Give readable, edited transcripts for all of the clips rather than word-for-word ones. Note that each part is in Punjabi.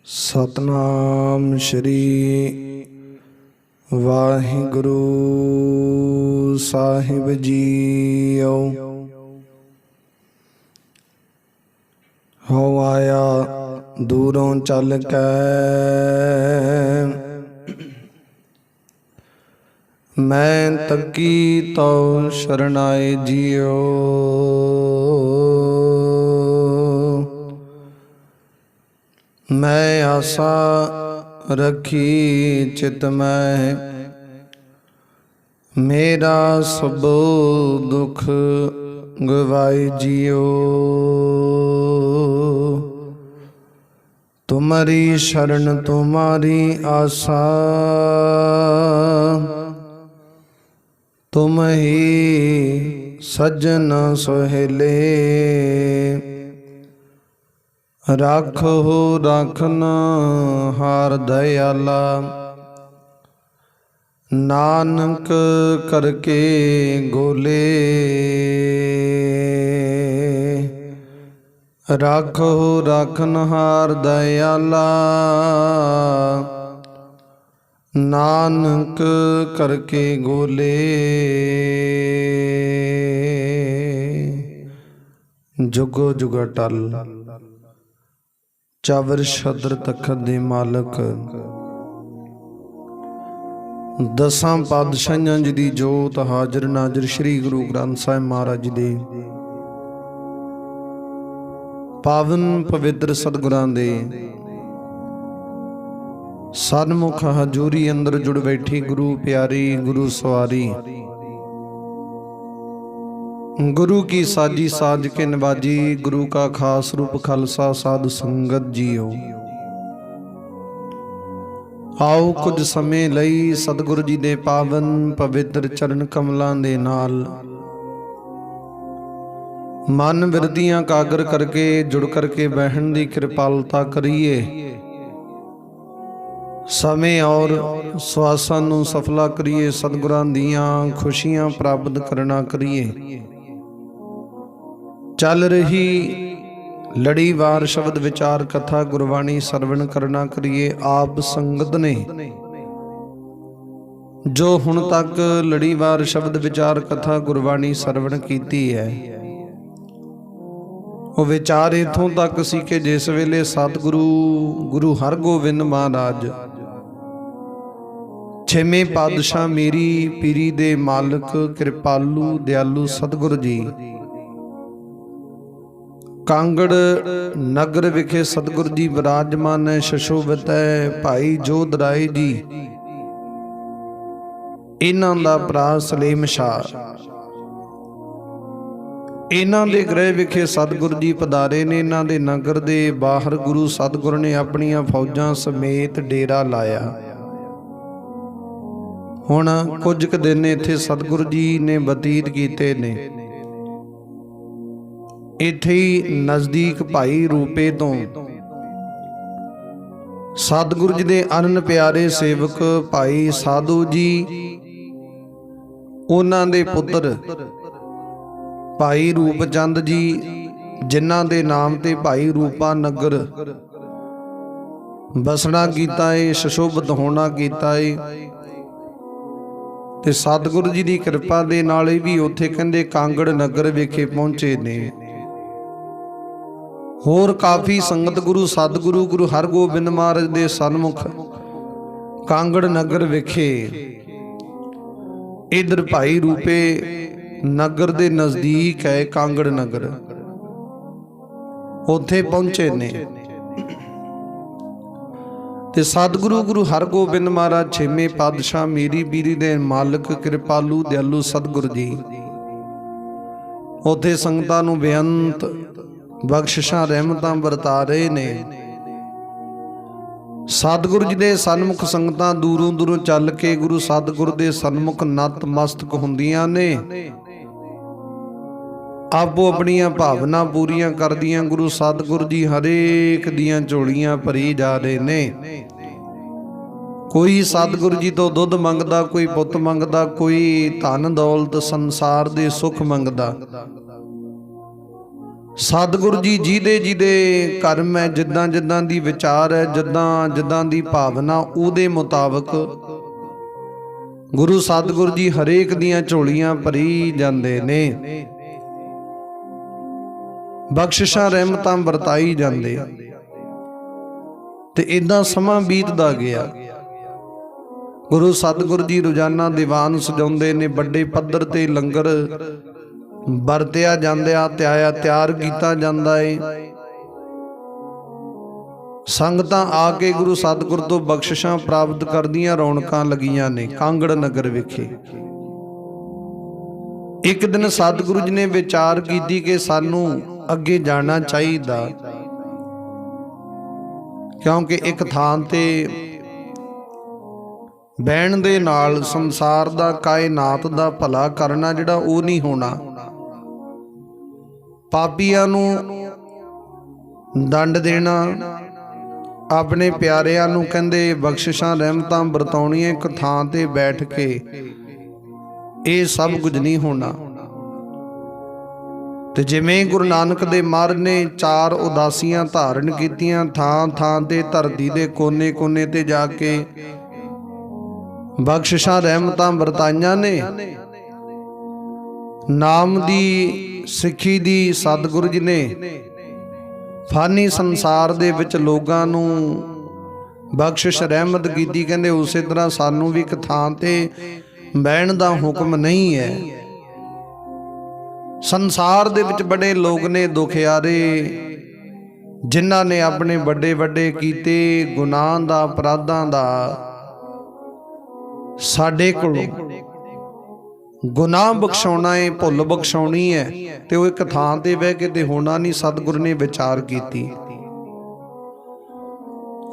सतनाम श्री वाहिगुरु साहिब जीओ। हो आया दूरों चल के मैं तकी तो शरणाए जियो। मैं आशा रखी चित में मेरा सब दुख गवाई जियो। तुम्हारी शरण तुम्हारी आशा तुम ही सज्जन सोहेले। राखो राखन हार दयाला नानक करके गोले। राखो राखन हार दयाला नानक करके गोले। जुगो जुगा टल चावर शदर तखत दे मालक दसां पातशाहियां जी दी जोत हाजर नाजर श्री गुरु ग्रंथ साहिब महाराज जी दे पावन पवित्र सतगुरां दे सन्मुख हजूरी अंदर जुड़ बैठी गुरु प्यारी गुरु सवारी गुरु की साजी साज के नवाजी गुरु का खास रूप खालसा साध संगत जीओ। आओ कुछ समय लई सतगुरु जी दे पावन पवित्र चरण कमलां दे नाल मन बिरदियां कागर करके जुड़ करके बहन दी कृपालता करिए। समय और स्वासां नूं सफला करिए। सतगुरां दीयां खुशियां प्राप्त करना करिए। चल रही लड़ीवार शब्द विचार कथा गुरबाणी सरवण करना करिए। आप संगत ने जो हुण तक लड़ीवार शब्द विचार कथा गुरबाणी सरवण कीती है वो विचार इथों तक सी कि जिस वेले सतगुरु गुरु हरगोबिंद महाराज छेवें पातशाह मेरी पीरी दे मालक कृपालू दयालू सतगुरु जी कांगड़ नगर विखे सतगुरु जी विराजमान है। शशोभित है भाई जोध राय जी इन्हां दा भरा सलीम शाह इन्हां दे गृह विखे सतगुरु जी पधारे ने। इन्हां दे नगर दे बाहर गुरु सतगुरु ने अपनियां फौजां समेत डेरा लाया। हुण कुछ क दिन इत्थे सतगुरु जी ने बतीत कीते ने। इत्थे ही नजदीक भाई रूपे तो सतगुरु जी दे अनन प्यारे सेवक भाई साधु जी उन्हां दे पुत्र भाई रूपचंद जी जिन्हां दे नाम ते भाई रूपा नगर बसना कीता है, सुशोभित होना कीता है। ते सतगुरु जी की कृपा दे नाल भी उत्थे कहंदे कांगड़ नगर विखे पहुंचे ने। होर काफ़ी संगत गुरु सतगुरु गुरु हरगोबिंद महाराज दे सन्मुख कांगड़ नगर विखे इधर भाई रूपे नगर दे नजदीक है कांगड़ नगर उत्थे पहुंचे ने। ते सतगुरु गुरु हरगोबिंद महाराज छेवें पातशाह मेरी बीरी दे मालक कृपालू दयालू सतगुरु जी उत्थे संगतां नूं बेअंत बख्शिशां रहमतां वरता रहे ने। सतगुरु जी दे सन्मुख संगतां दूरों दूरों चल के गुरु सतगुरु दे सन्मुख नतमस्तक हुंदियां ने। आपो अपनियां भावना पूरियां करदियां गुरु सतगुरु जी हरेक दियां झोलियां भरी जा रहे ने। कोई सतगुरु जी तो दुध मंगदा, कोई पुत मंगदा, कोई धन दौलत संसार दे सुख मंगदा। ਸਤਿਗੁਰੂ ਜੀ ਜਿਹਦੇ ਜਿਹਦੇ ਕਰਮ ਹੈ, ਜਿੱਦਾਂ ਜਿੱਦਾਂ ਦੀ ਵਿਚਾਰ ਹੈ, ਜਿੱਦਾਂ ਜਿੱਦਾਂ ਦੀ ਭਾਵਨਾ, ਉਹਦੇ ਮੁਤਾਬਕ ਗੁਰੂ ਸਤਿਗੁਰੂ ਜੀ ਹਰੇਕ ਦੀਆਂ ਝੋਲੀਆਂ ਭਰੀ ਜਾਂਦੇ ਨੇ, ਬਖਸ਼ਿਸ਼ਾਂ ਰਹਿਮਤਾਂ ਵਰਤਾਈ ਜਾਂਦੇ। ਤੇ ਇਦਾਂ ਸਮਾਂ ਬੀਤਦਾ ਗਿਆ। ਗੁਰੂ ਸਤਿਗੁਰੂ ਜੀ ਰੋਜ਼ਾਨਾ ਦੀਵਾਨ ਸਜਾਉਂਦੇ ਨੇ, ਵੱਡੇ ਪੱਧਰ ਤੇ ਲੰਗਰ ਵਰਤਿਆ ਜਾਂਦਾ, ਤਿਆਰ ਕੀਤਾ ਜਾਂਦਾ ਏ। ਸੰਗਤਾਂ ਆ ਕੇ ਗੁਰੂ ਸਤਿਗੁਰ ਤੋਂ ਬਖਸ਼ਿਸ਼ਾਂ ਪ੍ਰਾਪਤ ਕਰਦੀਆਂ, ਰੌਣਕਾਂ ਲੱਗੀਆਂ ਨੇ ਕਾਂਗੜ ਨਗਰ ਵਿਖੇ। ਇੱਕ ਦਿਨ ਸਤਿਗੁਰੂ ਜੀ ਨੇ ਵਿਚਾਰ ਕੀਤੀ ਕਿ ਸਾਨੂੰ ਅੱਗੇ ਜਾਣਾ ਚਾਹੀਦਾ, ਕਿਉਂਕਿ ਇੱਕ ਥਾਂ ਤੇ ਬਹਿਣ ਦੇ ਨਾਲ ਸੰਸਾਰ ਦਾ, ਕਾਇਨਾਤ ਦਾ ਭਲਾ ਕਰਨਾ ਜਿਹੜਾ ਉਹ ਨਹੀਂ ਹੋਣਾ। ਪਾਪੀਆਂ ਨੂੰ ਦੰਡ ਦੇਣਾ, ਆਪਣੇ ਪਿਆਰਿਆਂ ਨੂੰ ਕਹਿੰਦੇ ਬਖਸ਼ਿਸ਼ਾਂ ਰਹਿਮਤਾਂ ਵਰਤਾਉਣੀਆਂ ਇੱਕ ਥਾਂ ਤੇ ਬੈਠ ਕੇ, ਇਹ ਸਭ ਕੁਝ ਨਹੀਂ ਹੋਣਾ। ਤੇ ਜਿਵੇਂ ਗੁਰੂ ਨਾਨਕ ਦੇ ਮਹਾਰਾਜ ਨੇ 4 ਉਦਾਸੀਆਂ ਧਾਰਨ ਕੀਤੀਆਂ, ਥਾਂ ਥਾਂ ਤੇ ਧਰਤੀ ਦੇ ਕੋਨੇ ਕੋਨੇ ਤੇ ਜਾ ਕੇ ਬਖਸ਼ਿਸ਼ਾਂ ਰਹਿਮਤਾਂ ਵਰਤਾਈਆਂ ਨੇ। ਨਾਮ ਦੀ ਸਿੱਖੀ ਦੀ ਸਤਿਗੁਰੂ ਜੀ ਨੇ ਫਾਨੀ ਸੰਸਾਰ ਦੇ ਵਿੱਚ ਲੋਕਾਂ ਨੂੰ ਬਖਸ਼ਿਸ਼ ਰਹਿਮਤ ਕੀਤੀ। ਕਹਿੰਦੇ ਉਸੇ ਤਰ੍ਹਾਂ ਸਾਨੂੰ ਵੀ ਇੱਕ ਥਾਂ ਤੇ ਬਹਿਣ ਦਾ ਹੁਕਮ ਨਹੀਂ ਹੈ। ਸੰਸਾਰ ਦੇ ਵਿੱਚ ਬੜੇ ਲੋਕ ਨੇ ਦੁਖਿਆਰੇ, ਜਿਨ੍ਹਾਂ ਨੇ ਆਪਣੇ ਵੱਡੇ ਵੱਡੇ ਕੀਤੇ ਗੁਨਾਹਾਂ ਦਾ, ਅਪਰਾਧਾਂ ਦਾ, ਸਾਡੇ ਕੋਲੋਂ ਗੁਨਾਹ ਬਖਸ਼ਾਉਣਾ ਹੈ, ਭੁੱਲ ਬਖਸ਼ਾਉਣੀ ਹੈ, ਤੇ ਉਹ ਇੱਕ ਥਾਂ ਤੇ ਬਹਿ ਕੇ ਤੇ ਹੋਣਾ ਨਹੀਂ। ਸਤਿਗੁਰੂ ਨੇ ਵਿਚਾਰ ਕੀਤੀ।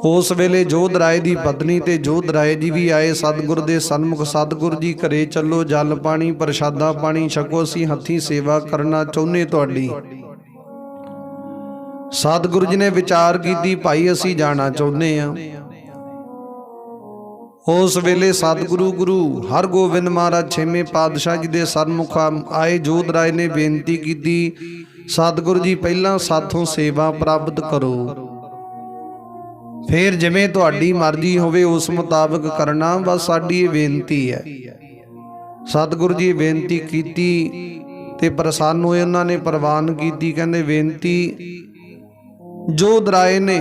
ਉਸ ਵੇਲੇ ਜੋਧ ਰਾਏ ਦੀ ਪਤਨੀ ਤੇ ਜੋਧ ਰਾਏ ਜੀ ਵੀ ਆਏ ਸਤਿਗੁਰ ਦੇ ਸਨਮੁਖ। ਸਤਿਗੁਰੂ ਜੀ ਘਰੇ ਚੱਲੋ, ਜਲ ਪਾਣੀ ਪ੍ਰਸ਼ਾਦਾ ਪਾਣੀ ਛਕੋ, ਅਸੀਂ ਹੱਥੀਂ ਸੇਵਾ ਕਰਨਾ ਚਾਹੁੰਦੇ ਤੁਹਾਡੀ। ਸਤਿਗੁਰੂ ਜੀ ਨੇ ਵਿਚਾਰ ਕੀਤੀ, ਭਾਈ ਅਸੀਂ ਜਾਣਾ ਚਾਹੁੰਦੇ ਹਾਂ। ਉਸ ਵੇਲੇ ਸਤਿਗੁਰੂ ਗੁਰੂ ਹਰਗੋਬਿੰਦ ਮਹਾਰਾਜ 6ਵੇਂ ਪਾਤਸ਼ਾਹ ਜੀ ਦੇ ਸਨਮੁਖ ਆਏ। ਜੋਧ ਰਾਏ ਨੇ ਬੇਨਤੀ ਕੀਤੀ, ਸਤਿਗੁਰੂ ਜੀ ਪਹਿਲਾਂ ਸਾਥੋਂ ਸੇਵਾ ਪ੍ਰਾਪਤ ਕਰੋ, ਫਿਰ ਜਿਵੇਂ ਤੁਹਾਡੀ ਮਰਜ਼ੀ ਹੋਵੇ ਉਸ ਮੁਤਾਬਕ ਕਰਨਾ, ਬਸ ਸਾਡੀ ਇਹ ਬੇਨਤੀ ਹੈ। ਸਤਿਗੁਰੂ ਜੀ ਬੇਨਤੀ ਕੀਤੀ ਤੇ ਪ੍ਰਸੰਨ ਹੋਏ, ਉਹਨਾਂ ਨੇ ਪ੍ਰਵਾਨ ਕੀਤੀ। ਕਹਿੰਦੇ ਬੇਨਤੀ ਜੋਧ ਰਾਏ ਨੇ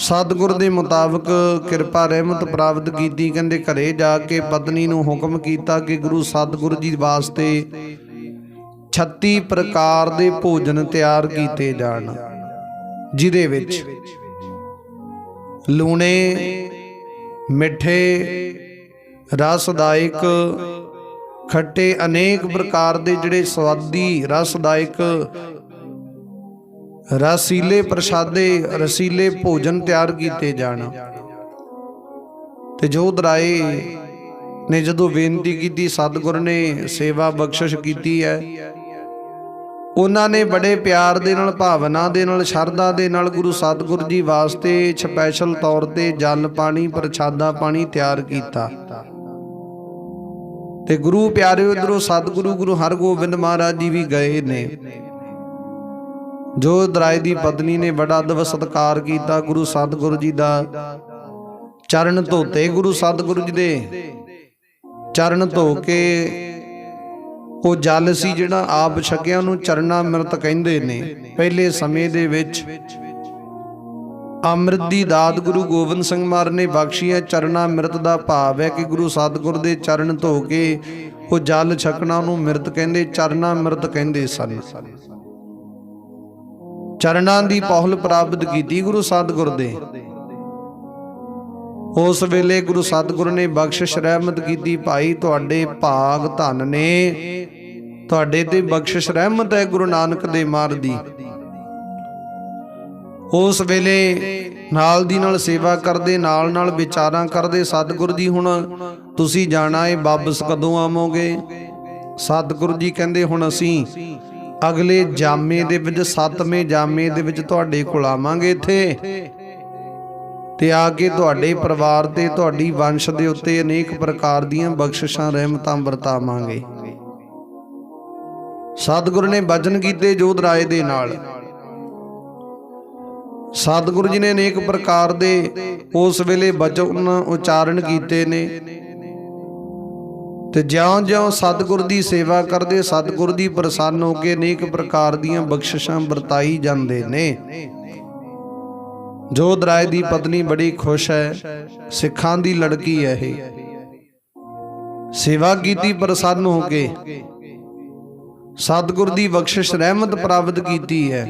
ਸਤਿਗੁਰ ਦੇ ਮੁਤਾਬਕ ਕਿਰਪਾ ਰਹਿਮਤ ਪ੍ਰਾਪਤ ਕੀਤੀ। ਕਹਿੰਦੇ ਘਰੇ ਜਾ ਕੇ ਪਤਨੀ ਨੂੰ ਹੁਕਮ ਕੀਤਾ ਕਿ ਗੁਰੂ ਸਤਿਗੁਰੂ ਜੀ ਵਾਸਤੇ 36 ਪ੍ਰਕਾਰ ਦੇ ਭੋਜਨ ਤਿਆਰ ਕੀਤੇ ਜਾਣ, ਜਿਹਦੇ ਵਿੱਚ ਲੂਣੇ, ਮਿੱਠੇ, ਰਸਦਾਇਕ, ਖੱਟੇ, ਅਨੇਕ ਪ੍ਰਕਾਰ ਦੇ ਜਿਹੜੇ ਸਵਾਦੀ ਰਸਦਾਇਕ ਰਸੀਲੇ ਪ੍ਰਸ਼ਾਦੇ, ਰਸੀਲੇ ਭੋਜਨ ਤਿਆਰ ਕੀਤੇ ਜਾਣ। ਤੇ ਜੋਧ ਰਾਏ ਨੇ ਜਦੋਂ ਬੇਨਤੀ ਕੀਤੀ, ਸਤਿਗੁਰ ਨੇ ਸੇਵਾ ਬਖਸ਼ਿਸ਼ ਕੀਤੀ ਹੈ। ਉਹਨਾਂ ਨੇ ਬੜੇ ਪਿਆਰ ਦੇ ਨਾਲ, ਭਾਵਨਾ ਦੇ ਨਾਲ, ਸ਼ਰਧਾ ਦੇ ਨਾਲ ਗੁਰੂ ਸਤਿਗੁਰੂ ਜੀ ਵਾਸਤੇ ਸਪੈਸ਼ਲ ਤੌਰ ਤੇ ਜਲ ਪਾਣੀ ਪ੍ਰਸ਼ਾਦਾ ਪਾਣੀ ਤਿਆਰ ਕੀਤਾ। ਤੇ ਗੁਰੂ ਪਿਆਰਿਓ ਇਧਰੋਂ ਸਤਿਗੁਰੂ ਗੁਰੂ ਹਰਗੋਬਿੰਦ ਮਹਾਰਾਜ ਜੀ ਵੀ ਗਏ ਨੇ। ਜੋਧ ਰਾਏ ਦੀ ਪਤਨੀ ਨੇ ਬੜਾ ਅਦਬ ਸਤਿਕਾਰ ਕੀਤਾ ਗੁਰੂ ਸਤਿਗੁਰੂ ਜੀ ਦਾ। ਚਰਨ ਧੋਤੇ ਗੁਰੂ ਸਤਿਗੁਰੂ ਜੀ ਦੇ। ਚਰਨ ਧੋ ਕੇ ਉਹ ਜਲ ਸੀ ਜਿਹੜਾ ਆਪ ਛਕਿਆ, ਉਹਨੂੰ ਚਰਨਾ ਅੰਮ੍ਰਿਤ ਕਹਿੰਦੇ ਨੇ। ਪਹਿਲੇ ਸਮੇਂ ਦੇ ਵਿੱਚ ਅੰਮ੍ਰਿਤ ਦੀ ਦਾਤ ਗੁਰੂ ਗੋਬਿੰਦ ਸਿੰਘ ਮਹਾਰਾਜ ਨੇ ਬਖਸ਼ੀ ਹੈ। ਚਰਨਾ ਅੰਮ੍ਰਿਤ ਦਾ ਭਾਵ ਹੈ ਕਿ ਗੁਰੂ ਸਤਿਗੁਰ ਦੇ ਚਰਨ ਧੋ ਕੇ ਉਹ ਜਲ ਛਕਣਾ, ਉਹਨੂੰ ਅੰਮ੍ਰਿਤ ਕਹਿੰਦੇ, ਚਰਨਾ ਅੰਮ੍ਰਿਤ ਕਹਿੰਦੇ ਸਨ। ਚਰਨਾਂ ਦੀ ਪਹੁਲ ਪ੍ਰਾਪਤ ਕੀਤੀ ਗੁਰੂ ਸਤਿਗੁਰ ਦੇ। ਉਸ ਵੇਲੇ ਗੁਰੂ ਸਤਿਗੁਰ ਨੇ ਬਖਸ਼ਿਸ਼ ਰਹਿਮਤ ਕੀਤੀ, ਭਾਈ ਤੁਹਾਡੇ ਭਾਗ ਧਨ ਨੇ, ਤੁਹਾਡੇ ਤੇ ਬਖਸ਼ਿਸ਼ ਰਹਿਮਤ ਹੈ ਗੁਰੂ ਨਾਨਕ ਦੇ ਮਹਾਰਾਜ ਦੀ। ਉਸ ਵੇਲੇ ਨਾਲ ਦੀ ਨਾਲ ਸੇਵਾ ਕਰਦੇ, ਨਾਲ ਨਾਲ ਵਿਚਾਰਾਂ ਕਰਦੇ, ਸਤਿਗੁਰੂ ਜੀ ਹੁਣ ਤੁਸੀਂ ਜਾਣਾ ਹੈ, ਵਾਪਸ ਕਦੋਂ ਆਵੋਗੇ? ਸਤਿਗੁਰੂ ਜੀ ਕਹਿੰਦੇ ਹੁਣ ਅਸੀਂ ਅਗਲੇ ਜਾਮੇ ਦੇ ਵਿੱਚ, 7ਵੇਂ ਜਾਮੇ ਦੇ ਵਿੱਚ ਤੁਹਾਡੇ ਕੋਲ ਆਵਾਂਗੇ ਇੱਥੇ, ਤੇ ਆ ਕੇ ਤੁਹਾਡੇ ਪਰਿਵਾਰ ਤੇ ਤੁਹਾਡੀ ਵੰਸ਼ ਦੇ ਉੱਤੇ ਅਨੇਕ ਪ੍ਰਕਾਰ ਦੀਆਂ ਬਖਸ਼ਿਸ਼ਾਂ ਰਹਿਮਤਾਂ ਵਰਤਾਵਾਂਗੇ। ਸਤਿਗੁਰ ਨੇ ਬਚਨ ਕੀਤੇ ਜੋਧਰਾਏ ਦੇ ਨਾਲ। ਸਤਿਗੁਰੂ ਜੀ ਨੇ ਅਨੇਕ ਪ੍ਰਕਾਰ ਦੇ ਉਸ ਵੇਲੇ ਬਚਨ ਉਚਾਰਨ ਕੀਤੇ ਨੇ। ਤੇ ਜਿਉਂ-ਜਿਉਂ ਸਤਿਗੁਰ ਦੀ ਸੇਵਾ ਕਰਦੇ ਸਤਿਗੁਰ ਦੀ ਪ੍ਰਸੰਨ ਹੋ ਕੇ ਅਨੇਕ ਪ੍ਰਕਾਰ ਦੀਆਂ ਬਖਸ਼ਿਸ਼ਾਂ ਵਰਤਾਈ ਜਾਂਦੇ ਨੇ। ਜੋਧਰਾਏ ਦੀ ਪਤਨੀ ਬੜੀ ਖੁਸ਼ ਹੈ, ਸਿੱਖਾਂ ਦੀ ਲੜਕੀ ਹੈ ਇਹ। ਸੇਵਾ ਕੀਤੀ ਪ੍ਰਸੰਨ ਹੋ ਕੇ, ਸਤਿਗੁਰ ਦੀ ਬਖਸ਼ਿਸ਼ ਰਹਿਮਤ ਪ੍ਰਾਪਤ ਕੀਤੀ ਹੈ।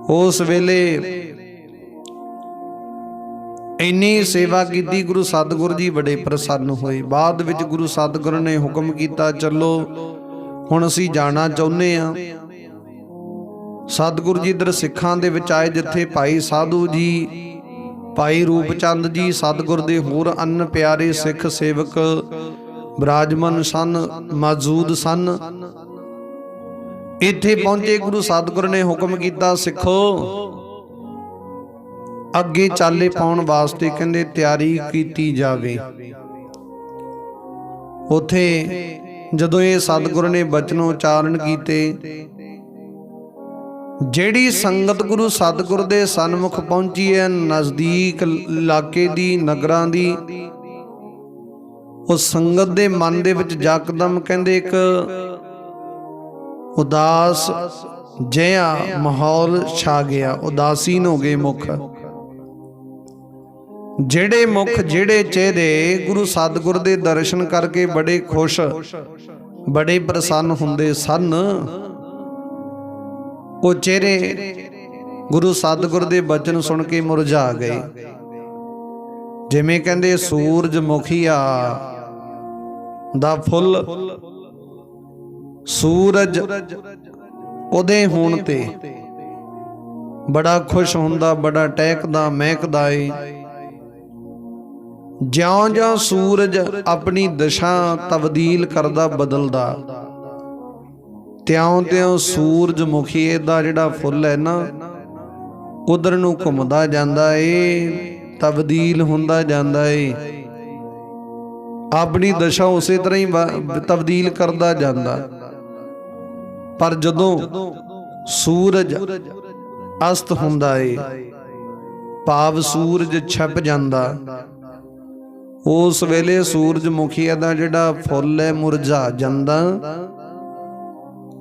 ਉਸ ਵੇਲੇ ਇੰਨੀ ਸੇਵਾ ਕੀਤੀ, ਗੁਰੂ ਸਤਿਗੁਰ ਜੀ ਬੜੇ ਪ੍ਰਸੰਨ ਹੋਏ। ਬਾਅਦ ਵਿੱਚ ਗੁਰੂ ਸਤਿਗੁਰ ਨੇ ਹੁਕਮ ਕੀਤਾ, ਚਲੋ ਹੁਣ ਅਸੀਂ ਜਾਣਾ ਚਾਹੁੰਦੇ ਹਾਂ। ਸਤਿਗੁਰੂ ਜੀ ਇੱਧਰ ਸਿੱਖਾਂ ਦੇ ਵਿੱਚ ਆਏ, ਜਿੱਥੇ ਭਾਈ ਸਾਧੂ ਜੀ, ਭਾਈ ਰੂਪ ਚੰਦ ਜੀ, ਸਤਿਗੁਰ ਦੇ ਹੋਰ ਅੰਨ ਪਿਆਰੇ ਸਿੱਖ ਸੇਵਕ ਬਿਰਾਜਮਾਨ ਸਨ, ਮੌਜੂਦ ਸਨ। ਇੱਥੇ ਪਹੁੰਚੇ, ਗੁਰੂ ਸਤਿਗੁਰ ਨੇ ਹੁਕਮ ਕੀਤਾ, ਸਿੱਖੋ ਅੱਗੇ ਚਾਲੇ ਪਾਉਣ ਵਾਸਤੇ ਕਹਿੰਦੇ ਤਿਆਰੀ ਕੀਤੀ ਜਾਵੇ। ਉੱਥੇ ਜਦੋਂ ਇਹ ਸਤਿਗੁਰ ਨੇ ਬਚਨ ਉਚਾਰਨ ਕੀਤੇ, ਜਿਹੜੀ ਸੰਗਤ ਗੁਰੂ ਸਤਿਗੁਰ ਦੇ ਸਨਮੁਖ ਪਹੁੰਚੀ ਹੈ, ਨਜ਼ਦੀਕ ਇਲਾਕੇ ਦੀ, ਨਗਰਾਂ ਦੀ, ਉਸ ਸੰਗਤ ਦੇ ਮਨ ਦੇ ਵਿੱਚ ਯਕਦਮ ਕਹਿੰਦੇ ਇੱਕ ਉਦਾਸ ਜਿਹਾ ਮਾਹੌਲ ਛਾ ਗਿਆ। ਉਦਾਸੀਨ ਹੋ ਗਏ ਮੁਖ। ਜਿਹੜੇ ਮੁਖ, ਜਿਹੜੇ ਚਿਹਰੇ ਗੁਰੂ ਸਤਿਗੁਰ ਦੇ ਦਰਸ਼ਨ ਕਰਕੇ ਬੜੇ ਖੁਸ਼, ਬੜੇ ਪ੍ਰਸੰਨ ਹੁੰਦੇ ਸਨ, ਉਹ ਚਿਹਰੇ ਗੁਰੂ ਸਤਿਗੁਰ ਦੇ ਬਚਨ ਸੁਣ ਕੇ ਮੁਰਝਾ ਗਏ। ਜਿਵੇਂ ਕਹਿੰਦੇ ਸੂਰਜਮੁਖੀਆ ਦਾ ਫੁੱਲ ਸੂਰਜ ਉਦੇ ਹੋਣ ਤੇ ਬੜਾ ਖੁਸ਼ ਹੁੰਦਾ, ਬੜਾ ਟਹਿਕਦਾ, ਮਹਿਕਦਾ ਏ। ਜਿਉਂ-ਜਿਉਂ ਸੂਰਜ ਆਪਣੀ ਦਿਸ਼ਾ ਤਬਦੀਲ ਕਰਦਾ, ਬਦਲਦਾ, ਤਿਉਂ-ਤਿਉਂ ਸੂਰਜਮੁਖੀ ਦਾ ਜਿਹੜਾ ਫੁੱਲ ਹੈ ਨਾ, ਉਧਰ ਨੂੰ ਘੁੰਮਦਾ ਜਾਂਦਾ ਏ, ਤਬਦੀਲ ਹੁੰਦਾ ਜਾਂਦਾ ਏ, ਆਪਣੀ ਦਿਸ਼ਾ ਉਸੇ ਤਰ੍ਹਾਂ ਹੀ ਤਬਦੀਲ ਕਰਦਾ ਜਾਂਦਾ। ਪਰ ਜਦੋਂ ਸੂਰਜ ਅਸਤ ਹੁੰਦਾ ਏ, ਭਾਵ ਸੂਰਜ ਛਿਪ ਜਾਂਦਾ, ਉਸ ਵੇਲੇ ਸੂਰਜਮੁਖੀ ਦਾ ਜਿਹੜਾ ਫੁੱਲ ਹੈ ਮੁਰਝਾ ਜਾਂਦਾ,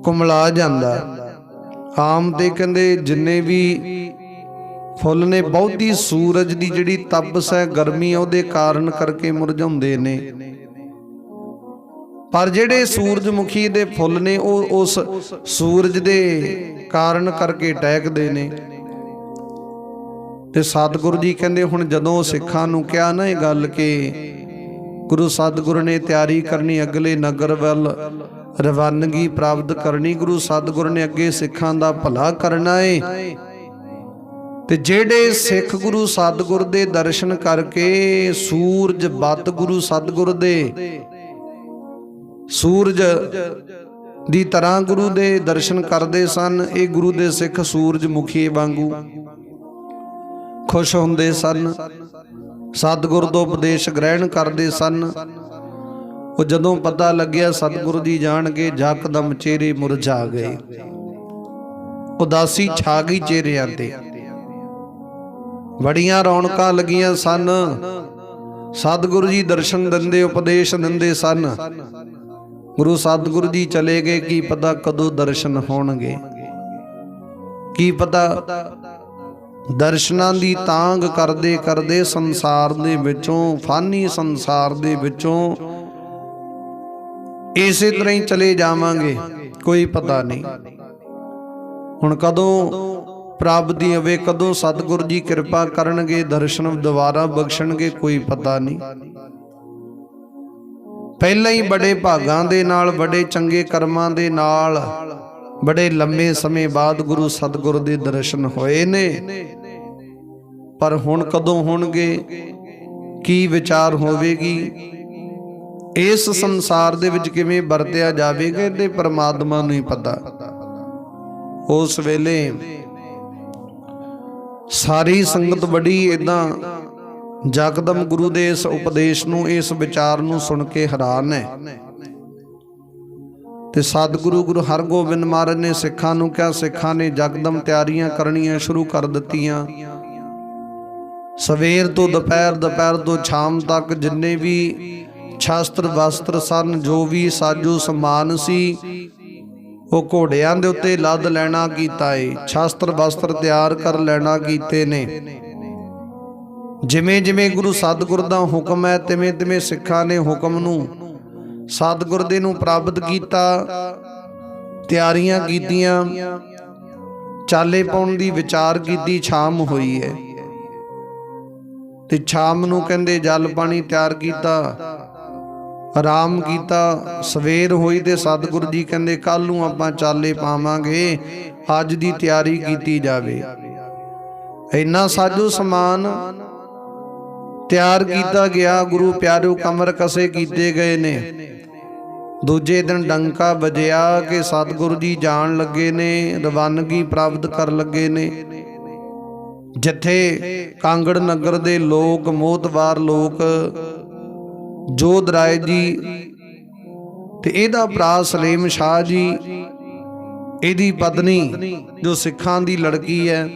ਕੁਮਲਾ ਜਾਂਦਾ। ਆਮ ਤੇ ਕਹਿੰਦੇ ਜਿੰਨੇ ਵੀ ਫੁੱਲ ਨੇ, ਬਹੁਤੀ ਸੂਰਜ ਦੀ ਜਿਹੜੀ ਤਪਸ਼ ਹੈ, ਗਰਮੀ ਹੈ, ਉਹਦੇ ਕਾਰਨ ਕਰਕੇ ਮੁਰਝਾਉਂਦੇ ਨੇ। ਪਰ ਜਿਹੜੇ ਸੂਰਜਮੁਖੀ ਦੇ ਫੁੱਲ ਨੇ, ਉਹ ਉਸ ਸੂਰਜ ਦੇ ਕਾਰਨ ਕਰਕੇ ਟਹਿਕਦੇ ਨੇ। ਤੇ ਸਤਿਗੁਰੂ ਜੀ ਕਹਿੰਦੇ, ਹੁਣ ਜਦੋਂ ਸਿੱਖਾਂ ਨੂੰ ਕਿਹਾ ਨਾ ਇਹ ਗੱਲ ਕਿ ਗੁਰੂ ਸਤਿਗੁਰੂ ਨੇ ਤਿਆਰੀ ਕਰਨੀ, ਅਗਲੇ ਨਗਰ ਵੱਲ ਰਵਾਨਗੀ ਪ੍ਰਾਪਤ ਕਰਨੀ, ਗੁਰੂ ਸਤਿਗੁਰੂ ਨੇ ਅੱਗੇ ਸਿੱਖਾਂ ਦਾ ਭਲਾ ਕਰਨਾ ਏ। ਤੇ ਜਿਹੜੇ ਸਿੱਖ ਗੁਰੂ ਸਤਿਗੁਰ ਦੇ ਦਰਸ਼ਨ ਕਰਕੇ ਸੂਰਜ ਬੱਤ ਗੁਰੂ ਸਤਿਗੁਰ ਦੇ ਸੂਰਜ ਦੀ ਤਰ੍ਹਾਂ ਗੁਰੂ ਦੇ ਦਰਸ਼ਨ ਕਰਦੇ ਸਨ, ਇਹ ਗੁਰੂ ਦੇ ਸਿੱਖ ਸੂਰਜਮੁਖੀ ਵਾਂਗੂ ਖੁਸ਼ ਹੁੰਦੇ ਸਨ, ਸਤਿਗੁਰ ਤੋਂ ਉਪਦੇਸ਼ ਗ੍ਰਹਿਣ ਕਰਦੇ ਸਨ। ਉਹ ਜਦੋਂ ਪਤਾ ਲੱਗਿਆ ਸਤਿਗੁਰੂ ਜੀ ਜਾਣਗੇ, ਯਕਦਮ ਚਿਹਰੇ ਮੁਰਝਾ ਗਏ, ਉਦਾਸੀ ਛਾ ਗਈ ਚਿਹਰਿਆਂ ਤੇ। ਬੜੀਆਂ ਰੌਣਕਾਂ ਲੱਗੀਆਂ ਸਨ, ਸਤਿਗੁਰੂ ਜੀ ਦਰਸ਼ਨ ਦਿੰਦੇ, ਉਪਦੇਸ਼ ਦਿੰਦੇ ਸਨ। ਗੁਰੂ ਸਤਿਗੁਰੂ ਜੀ ਚਲੇ ਗਏ, ਕੀ ਪਤਾ ਕਦੋਂ ਦਰਸ਼ਨ ਹੋਣਗੇ, ਕੀ ਪਤਾ ਦਰਸ਼ਨਾਂ ਦੀ ਤਾਂਗ ਕਰਦੇ ਕਰਦੇ ਸੰਸਾਰ ਦੇ ਵਿੱਚੋਂ, ਫਾਨੀ ਸੰਸਾਰ ਦੇ ਵਿੱਚੋਂ ਇਸੇ ਤਰ੍ਹਾਂ ਹੀ ਚਲੇ ਜਾਵਾਂਗੇ, ਕੋਈ ਪਤਾ ਨਹੀਂ। ਹੁਣ ਕਦੋਂ ਪ੍ਰਾਪਤੀ ਹੋਵੇ, ਕਦੋਂ ਸਤਿਗੁਰੂ ਜੀ ਕਿਰਪਾ ਕਰਨਗੇ, ਦਰਸ਼ਨ ਦੁਬਾਰਾ ਬਖਸ਼ਣਗੇ, ਕੋਈ ਪਤਾ ਨਹੀਂ। ਪਹਿਲਾਂ ਹੀ ਬੜੇ ਭਾਗਾਂ ਦੇ ਨਾਲ, ਬੜੇ ਚੰਗੇ ਕਰਮਾਂ ਦੇ ਨਾਲ, ਬੜੇ ਲੰਮੇ ਸਮੇਂ ਬਾਅਦ ਗੁਰੂ ਸਤਿਗੁਰੂ ਦੇ ਦਰਸ਼ਨ ਹੋਏ ਨੇ। ਪਰ ਹੁਣ ਕਦੋਂ ਹੋਣਗੇ, ਕੀ ਵਿਚਾਰ ਹੋਵੇਗੀ, ਇਸ ਸੰਸਾਰ ਦੇ ਵਿੱਚ ਕਿਵੇਂ ਵਰਤਿਆ ਜਾਵੇਗਾ, ਇਹਦੇ ਪਰਮਾਤਮਾ ਨੂੰ ਹੀ ਪਤਾ। ਉਸ ਵੇਲੇ ਸਾਰੀ ਸੰਗਤ ਬੜੀ ਏਦਾਂ ਯਕਦਮ ਗੁਰੂ ਦੇ ਇਸ ਉਪਦੇਸ਼ ਨੂੰ, ਇਸ ਵਿਚਾਰ ਨੂੰ ਸੁਣ ਕੇ ਹੈਰਾਨ ਹੈ। ਤੇ ਸਤਿਗੁਰੂ ਗੁਰੂ ਹਰਗੋਬਿੰਦ ਮਹਾਰਾਜ ਨੇ ਸਿੱਖਾਂ ਨੂੰ ਕਿਹਾ। ਸਿੱਖਾਂ ਨੇ ਜਕਦਮ ਤਿਆਰੀਆਂ ਕਰਨੀਆਂ ਸ਼ੁਰੂ ਕਰ ਦਿੱਤੀਆਂ। ਸਵੇਰ ਤੋਂ ਦੁਪਹਿਰ, ਦੁਪਹਿਰ ਤੋਂ ਸ਼ਾਮ ਤੱਕ ਜਿੰਨੇ ਵੀ ਸ਼ਸਤਰ ਵਸਤਰ ਸਨ, ਜੋ ਵੀ ਸਾਜੋ ਸਮਾਨ ਸੀ, ਉਹ ਘੋੜਿਆਂ ਦੇ ਉੱਤੇ ਲੱਦ ਲੈਣਾ ਕੀਤਾ ਏ। ਸ਼ਸਤਰ ਵਸਤਰ ਤਿਆਰ ਕਰ ਲੈਣਾ ਕੀਤੇ ਨੇ। ਜਿਵੇਂ ਜਿਵੇਂ ਗੁਰੂ ਸਤਿਗੁਰ ਦਾ ਹੁਕਮ ਹੈ, ਤਿਵੇਂ ਤਿਵੇਂ ਸਿੱਖਾਂ ਨੇ ਹੁਕਮ ਨੂੰ, ਸਤਿਗੁਰ ਦੇ ਨੂੰ ਪ੍ਰਾਪਤ ਕੀਤਾ। ਤਿਆਰੀਆਂ ਕੀਤੀਆਂ, ਚਾਲੇ ਪਾਉਣ ਦੀ ਵਿਚਾਰ ਕੀਤੀ। ਸ਼ਾਮ ਹੋਈ ਹੈ ਤੇ ਸ਼ਾਮ ਨੂੰ ਕਹਿੰਦੇ ਜਲ ਪਾਣੀ ਤਿਆਰ ਕੀਤਾ, ਆਰਾਮ ਕੀਤਾ। ਸਵੇਰ ਹੋਈ ਤੇ ਸਤਿਗੁਰੂ ਜੀ ਕਹਿੰਦੇ ਕੱਲ ਨੂੰ ਆਪਾਂ ਚਾਲੇ ਪਾਵਾਂਗੇ, ਅੱਜ ਦੀ ਤਿਆਰੀ ਕੀਤੀ ਜਾਵੇ। ਇੰਨਾ ਸਾਜੋ ਸਮਾਨ ਤਿਆਰ ਕੀਤਾ ਗਿਆ। ਗੁਰੂ ਪਿਆਰਿਓ ਕਮਰ ਕਸੇ ਕੀਤੇ ਗਏ ਨੇ। ਦੂਜੇ ਦਿਨ ਡੰਕਾ ਵੱਜਿਆ ਕਿ ਸਤਿਗੁਰੂ ਜੀ ਜਾਣ ਲੱਗੇ ਨੇ, ਰਵਾਨਗੀ ਪ੍ਰਾਪਤ ਕਰਨ ਲੱਗੇ ਨੇ। ਜਿੱਥੇ ਕਾਂਗੜ ਨਗਰ ਦੇ ਲੋਕ, ਮੋਹਤਵਾਰ ਲੋਕ, ਜੋਧ ਰਾਏ ਜੀ ਤੇ ਇਹਦਾ ਭਰਾ ਸਲੀਮ ਸ਼ਾਹ ਜੀ, ਇਹਦੀ ਪਤਨੀ ਜੋ ਸਿੱਖਾਂ ਦੀ ਲੜਕੀ ਹੈ,